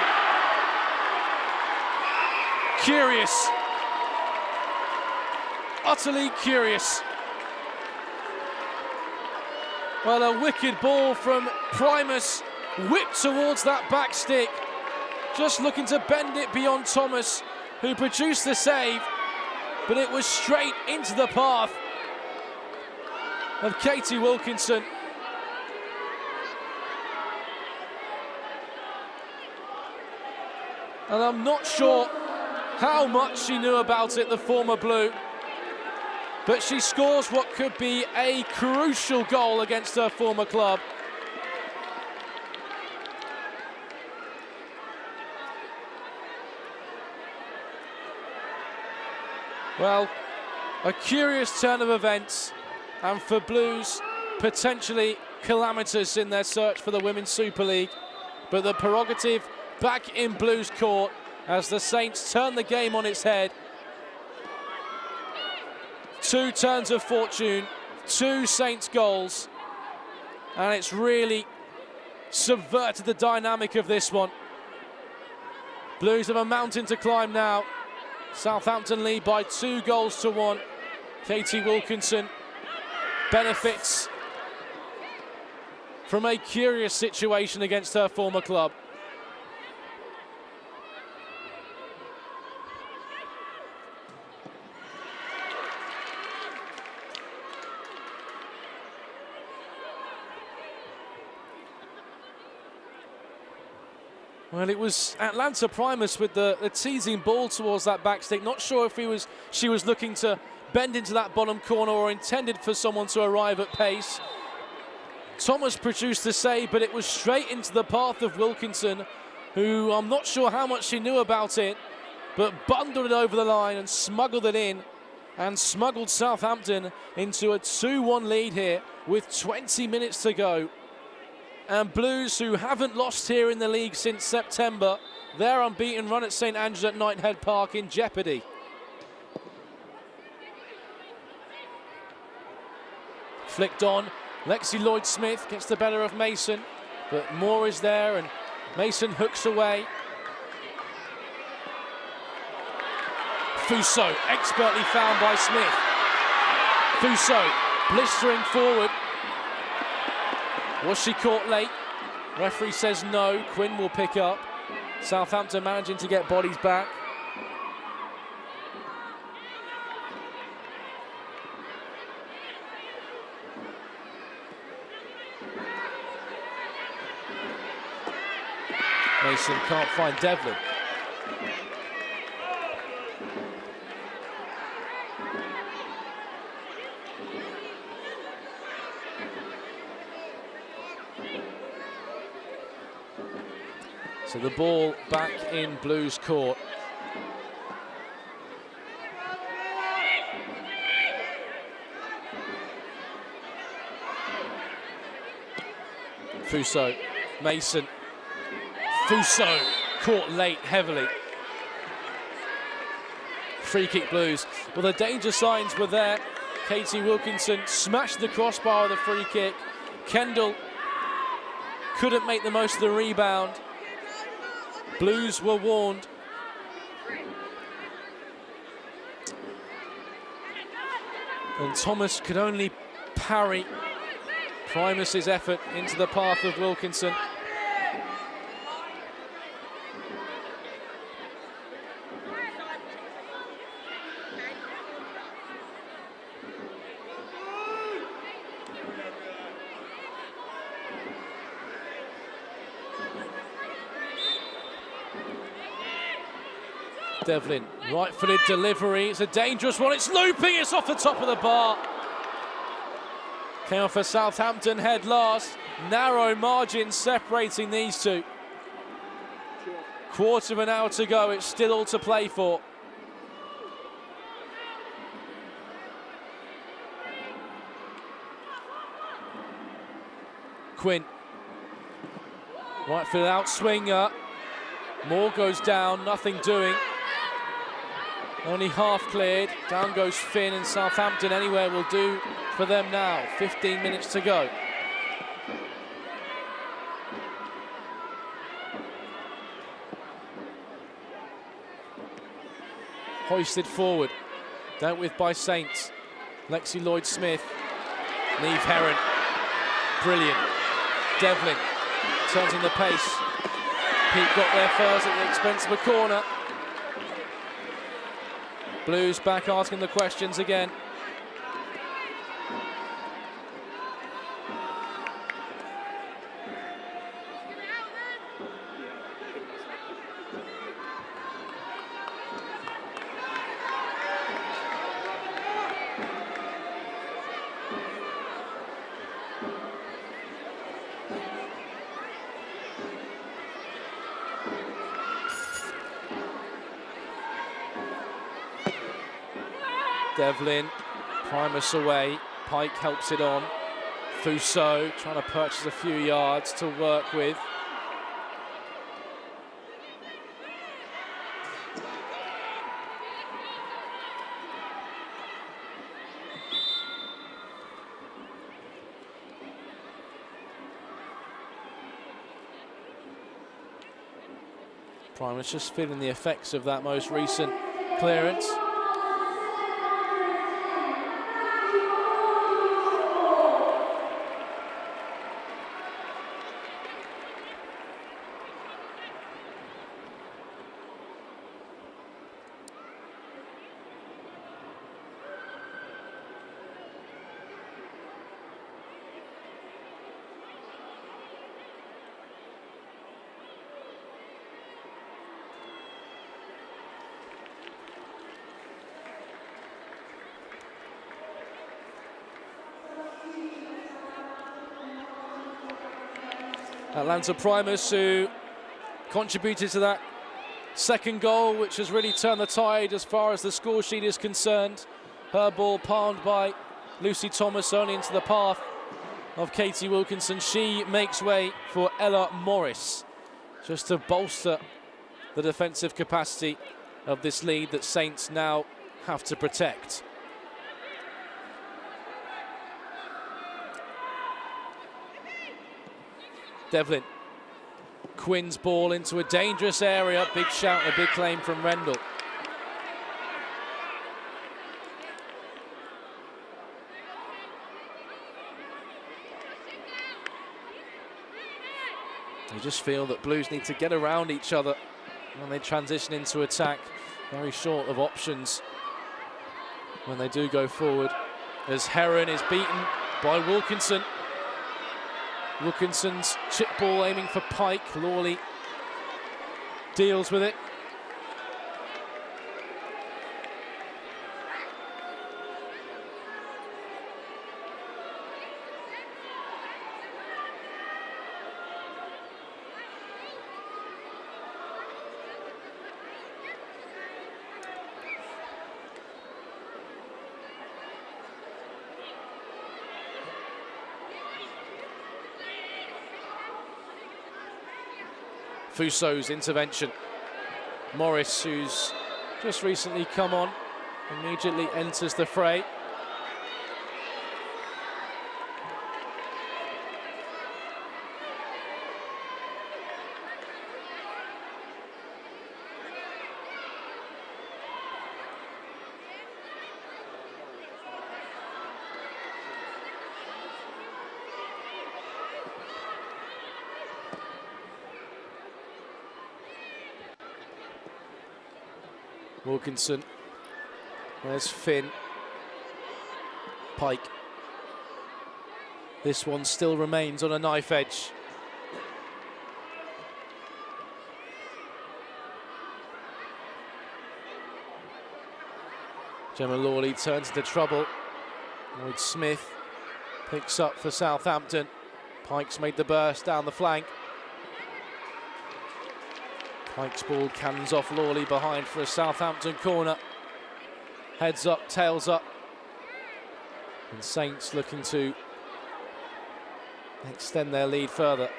Curious. Utterly curious. Well, a wicked ball from Primus, whipped towards that back stick. Just looking to bend it beyond Thomas, who produced the save, but it was straight into the path of Katie Wilkinson. And I'm not sure how much she knew about it, the former Blue, but she scores what could be a crucial goal against her former club. Well, a curious turn of events, and for Blues, potentially calamitous in their search for the Women's Super League, but the prerogative back in Blues court as the Saints turn the game on its head. 2 turns of fortune, 2 Saints goals, and it's really subverted the dynamic of this one. Blues have a mountain to climb now. Southampton lead by 2 goals to 1. Katie Wilkinson benefits from a curious situation against her former club. Well, it was Atlanta Primus with the teasing ball towards that back stick. Not sure if she was looking to bend into that bottom corner or intended for someone to arrive at pace. Thomas produced the save, but it was straight into the path of Wilkinson, who I'm not sure how much she knew about it, but bundled it over the line and smuggled it in, and smuggled Southampton into a 2-1 lead here with 20 minutes to go. And Blues, who haven't lost here in the league since September, their unbeaten run at St Andrews at Knighthead Park in jeopardy. Flicked on, Lexi Lloyd-Smith gets the better of Mason, but Moore is there and Mason hooks away. Fuso, expertly found by Smith. Fuso, blistering forward. Was she caught late? Referee says no. Quinn will pick up. Southampton managing to get bodies back. Mason can't find Devlin. So the ball back in Blues court. Fuso, Mason. Fuso caught late heavily. Free kick Blues. Well, the danger signs were there. Katie Wilkinson smashed the crossbar of the free kick. Kendall couldn't make the most of the rebound. Blues were warned. And Thomas could only parry Primus's effort into the path of Wilkinson. Devlin, right-footed delivery. It's a dangerous one. It's looping. It's off the top of the bar. Came off a Southampton head last. Narrow margin separating these two. Quarter of an hour to go. It's still all to play for. Quinn. Right-footed outswinger. Moore goes down, nothing doing. Only half cleared. Down goes Finn, and Southampton anywhere will do for them now. 15 minutes to go. Hoisted forward. Dealt with by Saints. Lexi Lloyd-Smith. Neve Heron. Brilliant. Devlin turns on the pace. Pete got there first at the expense of a corner. Blues back asking the questions again. Devlin, Primus away, Pike helps it on. Fuso trying to purchase a few yards to work with. Primus just feeling the effects of that most recent clearance. Atlanta Primus, who contributed to that second goal, which has really turned the tide as far as the score sheet is concerned. Her ball palmed by Lucy Thomas only into the path of Katie Wilkinson. She makes way for Ella Morris, just to bolster the defensive capacity of this lead that Saints now have to protect. Devlin. Quinn's ball into a dangerous area. Big shout, a big claim from Rendell. You just feel that Blues need to get around each other when they transition into attack. Very short of options when they do go forward. As Heron is beaten by Wilkinson. Wilkinson's chip ball aiming for Pike. Lawley deals with it. Fuso's intervention. Morris, who's just recently come on, immediately enters the fray. Wilkinson, there's Finn, Pike. This one still remains on a knife edge. Gemma Lawley turns into trouble. Lloyd-Smith picks up for Southampton. Pike's made the burst down the flank. Pike's ball cannons off Lawley behind for a Southampton corner. Heads up, tails up. And Saints looking to extend their lead further.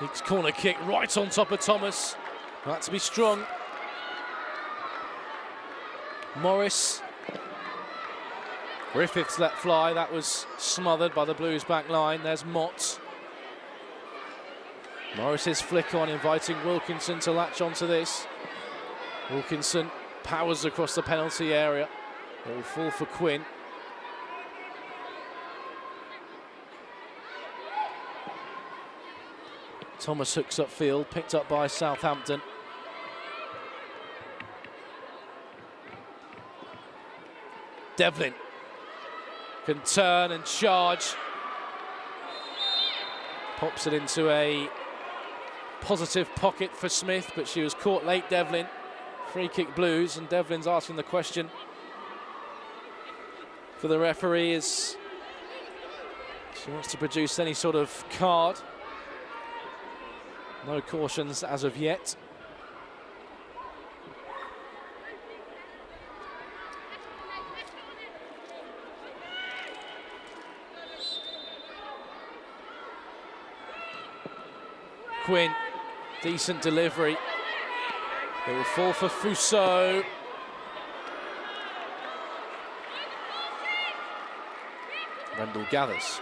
Nick's corner kick right on top of Thomas. That to be strong. Morris. Griffiths let fly. That was smothered by the Blues back line. There's Mott. Morris's flick on, inviting Wilkinson to latch onto this. Wilkinson powers across the penalty area. It will fall for Quinn. Thomas hooks upfield, picked up by Southampton. Devlin can turn and charge. Pops it into a positive pocket for Smith, but she was caught late, Devlin. Free kick Blues, and Devlin's asking the question for the referee is she wants to produce any sort of card. No cautions as of yet. Quinn, decent delivery. It will fall for Fuso. Rendell gathers.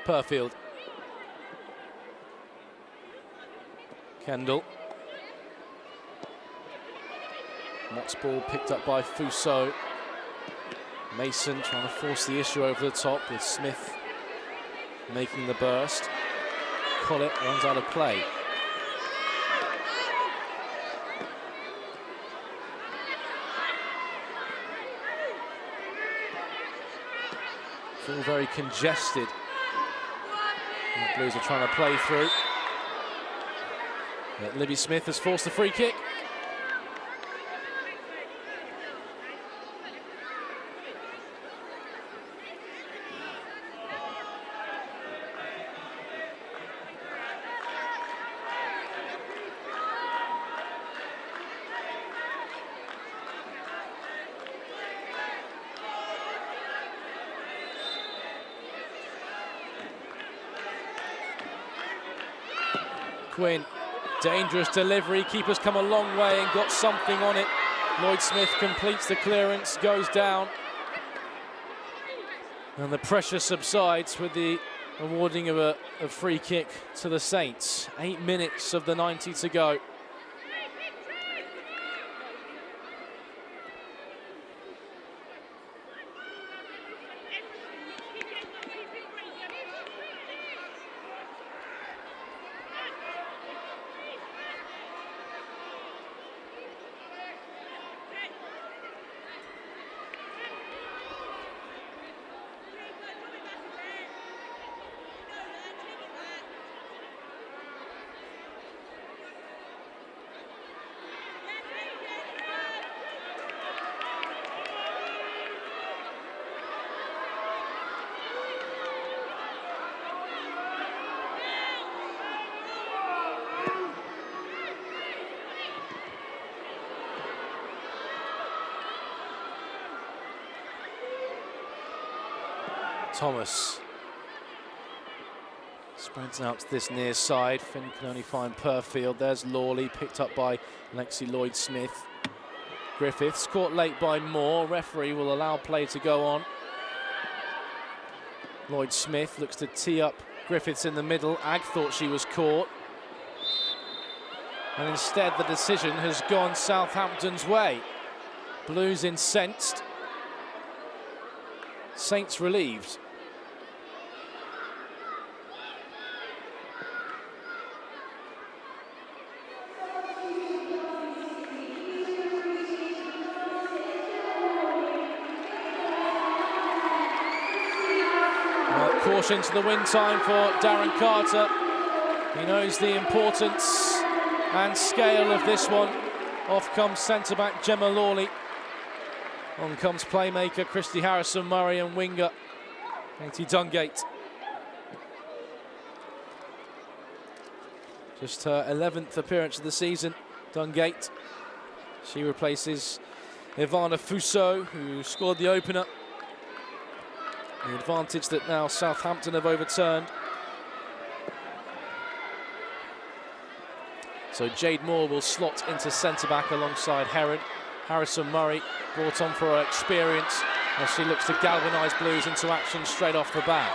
Purfield. Kendall. Mott's ball picked up by Fuso. Mason trying to force the issue over the top with Smith making the burst. Collett runs out of play. It's all very congested. The Blues are trying to play through. But Libby Smith has forced the free kick. Quinn, dangerous delivery. Keeper's come a long way and got something on it. Lloyd Smith completes the clearance, goes down. And the pressure subsides with the awarding of a free kick to the Saints. 8 minutes of the 90 to go. Thomas spreads out to this near side. Finn can only find Purfield. There's Lawley, picked up by Lexi Lloyd-Smith. Griffiths caught late by Moore. Referee will allow play to go on. Lloyd-Smith looks to tee up Griffiths in the middle. Ag thought she was caught. And instead the decision has gone Southampton's way. Blues incensed. Saints relieved. Caution to the wind time for Darren Carter. He knows the importance and scale of this one. Off comes centre-back Gemma Lawley. On comes playmaker Christy Harrison-Murray and winger Katie Dungate. Just her 11th appearance of the season, Dungate. She replaces Ivana Fuso, who scored the opener. The advantage that now Southampton have overturned. So Jade Moore will slot into centre-back alongside Heron. Harrison-Murray brought on for her experience as she looks to galvanise Blues into action straight off the bat.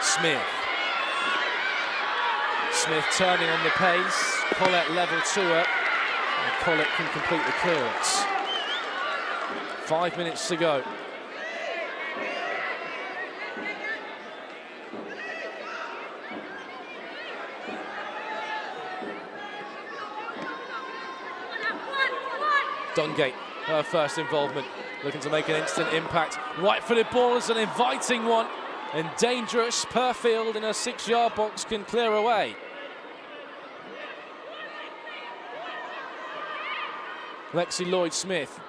Smith turning on the pace. Collett level to her. And Collett can complete the clearance. 5 minutes to go. Dungate, her first involvement, looking to make an instant impact. Right-footed ball is an inviting one and dangerous. Purfield in a 6-yard box can clear away. Lexi Lloyd-Smith,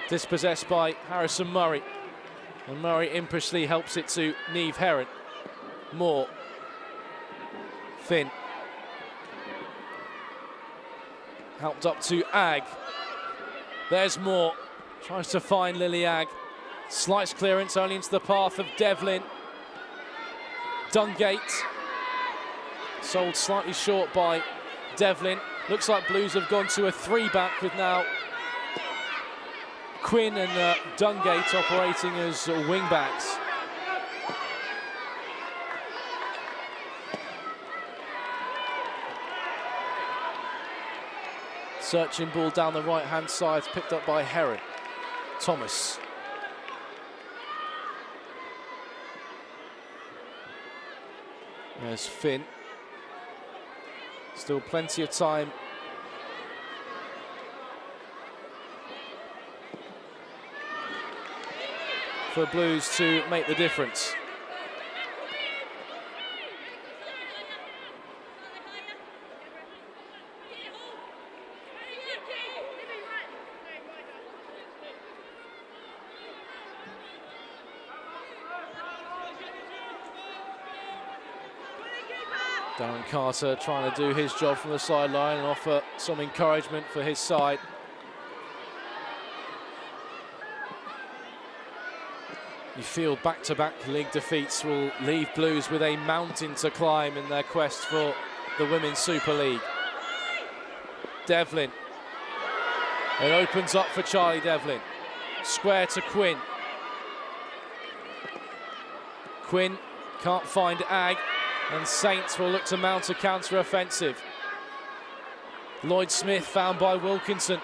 dispossessed by Harrison-Murray. And Murray impishly helps it to Niamh Heron. Moore. Finn. Helped up to Agg. There's Moore. Tries to find Lily Agg. Slice clearance only into the path of Devlin. Dungate. Sold slightly short by Devlin. Looks like Blues have gone to a 3-back with now Quinn and Dungate operating as wing-backs. Searching ball down the right-hand side, picked up by Heron. Thomas. There's Finn. Still plenty of time. For Blues to make the difference. Darren Carter trying to do his job from the sideline and offer some encouragement for his side. You feel back-to-back league defeats will leave Blues with a mountain to climb in their quest for the Women's Super League. Devlin. It opens up for Charlie Devlin. Square to Quinn. Quinn can't find Agg, and Saints will look to mount a counter-offensive. Lloyd-Smith found by Wilkinson.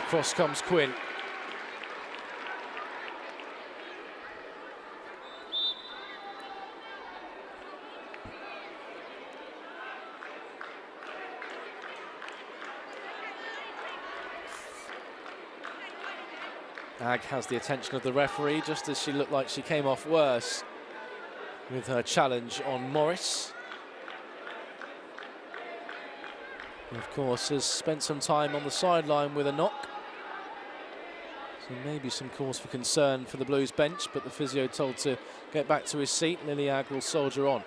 Across comes Quinn. Agg has the attention of the referee, just as she looked like she came off worse with her challenge on Morris. And of course, has spent some time on the sideline with a knock. So maybe some cause for concern for the Blues bench, but the physio told to get back to his seat. Lily Agg will soldier on.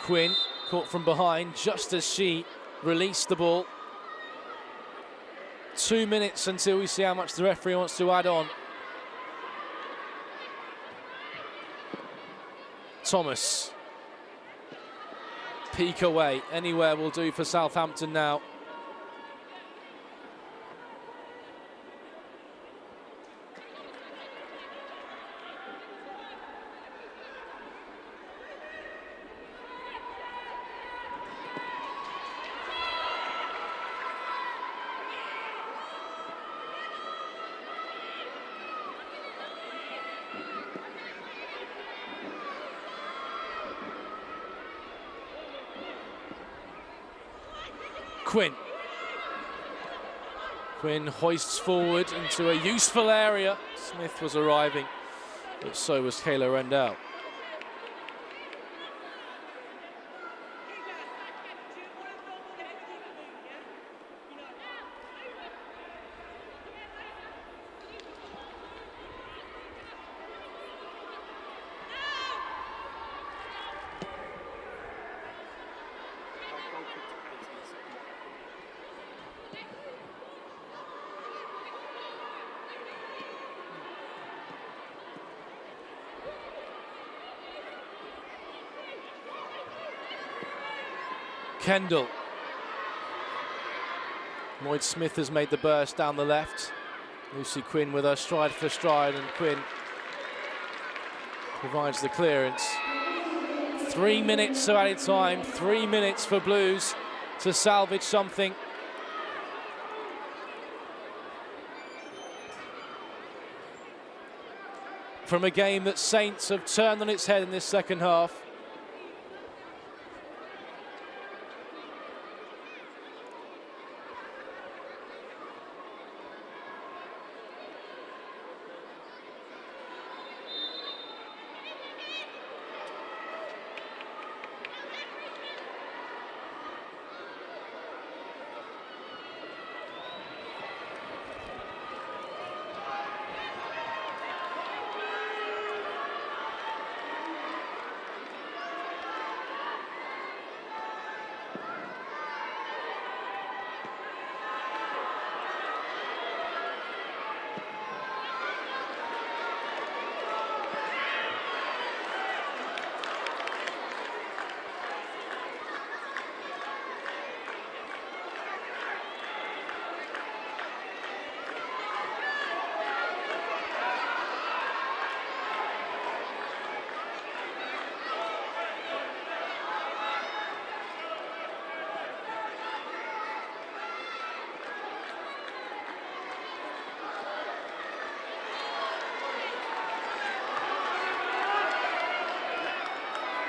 Quinn caught from behind just as she released the ball. 2 minutes until we see how much the referee wants to add on. Thomas. Peek away. Anywhere will do for Southampton now. Quinn. Quinn hoists forward into a useful area. Smith was arriving, but so was Kayla Rendell. Kendall. Lloyd Smith has made the burst down the left. Lucy Quinn with her stride for stride, and Quinn provides the clearance. 3 minutes of added time, 3 minutes for Blues to salvage something. From a game that Saints have turned on its head in this second half.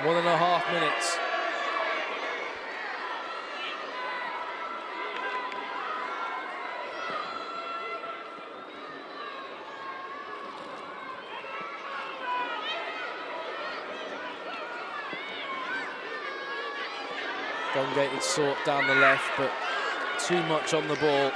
One and a half minutes. Dungate had sought down the left, but too much on the ball.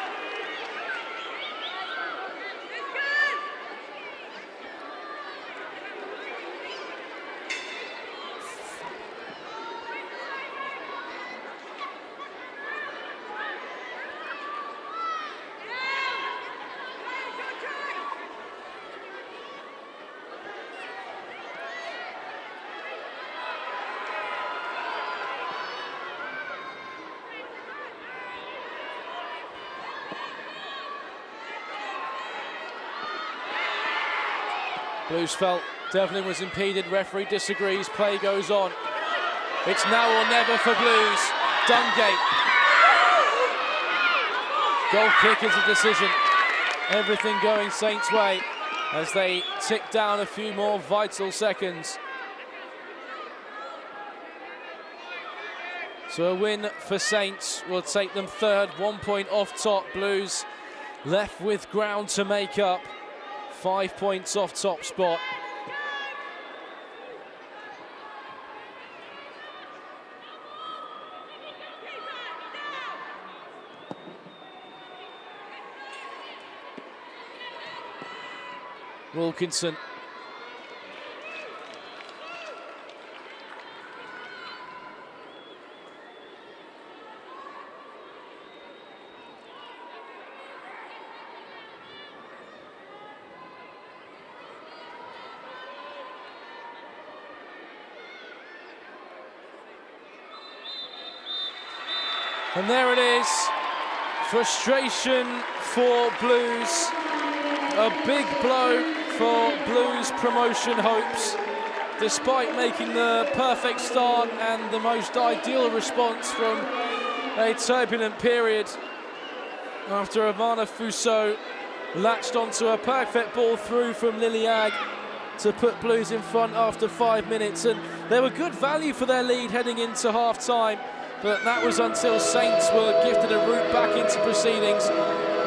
Blues felt Devlin was impeded, referee disagrees, play goes on. It's now or never for Blues. Dungate. Goal kick is a decision. Everything going Saints' way as they tick down a few more vital seconds. So a win for Saints will take them third, 1 point off top. Blues left with ground to make up. 5 points off top spot. Wilkinson. And there it is, frustration for Blues, a big blow for Blues promotion hopes. Despite making the perfect start and the most ideal response from a turbulent period, after Ivana Fuso latched onto a perfect ball through from Liliag to put Blues in front after 5 minutes, and they were good value for their lead heading into half-time. but that was until Saints were gifted a route back into proceedings,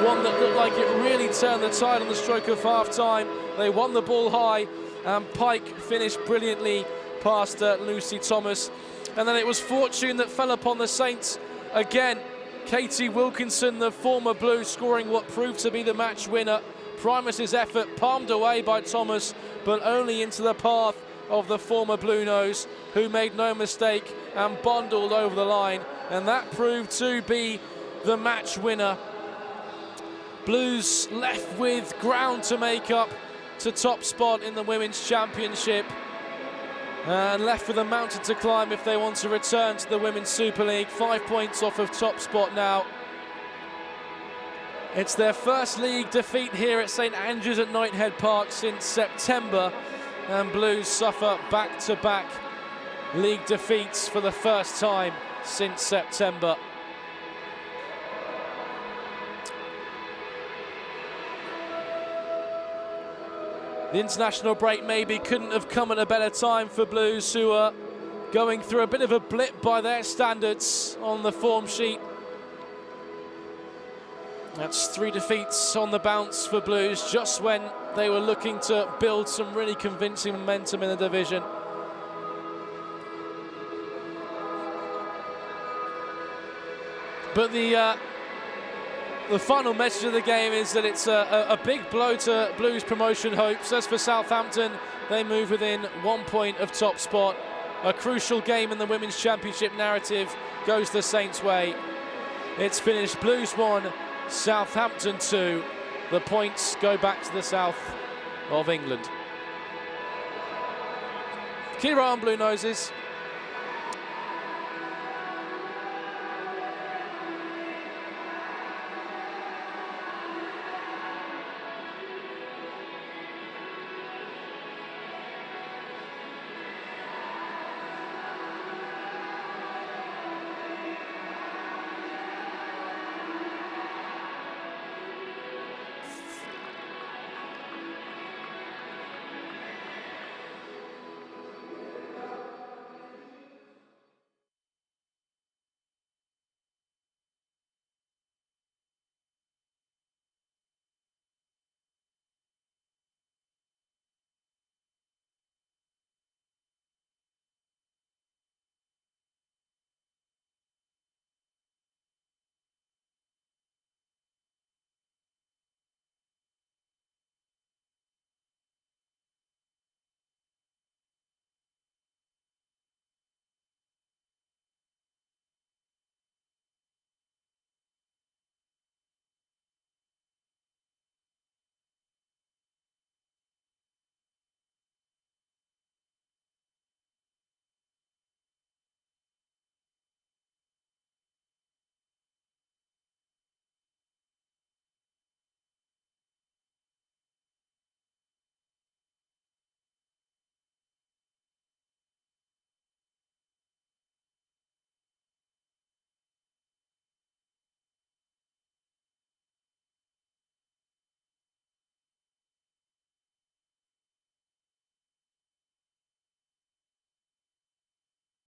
one that looked like it really turned the tide on the stroke of half-time. They won the ball high, and Pike finished brilliantly past Lucy Thomas. And then it was fortune that fell upon the Saints again. Katie Wilkinson, the former Blue, scoring what proved to be the match winner. Primus's effort palmed away by Thomas, but only into the path of the former Blue Nose, who made no mistake and bundled over the line. And that proved to be the match winner. Blues left with ground to make up to top spot in the Women's Championship, and left with a mountain to climb if they want to return to the Women's Super League. 5 points off of top spot now. It's their first league defeat here at St Andrews at Knighthead Park since September, and Blues suffer back-to-back league defeats for the first time since September. The international break maybe couldn't have come at a better time for Blues, who are going through a bit of a blip by their standards on the form sheet. That's 3 defeats on the bounce for Blues, just when they were looking to build some really convincing momentum in the division. But the final message of the game is that it's a big blow to Blues promotion hopes. As for Southampton, they move within 1 point of top spot. A crucial game in the Women's Championship narrative goes the Saints' way. It's finished Blues 1, Southampton 2. The points go back to the south of England. Kira on Blue Noses.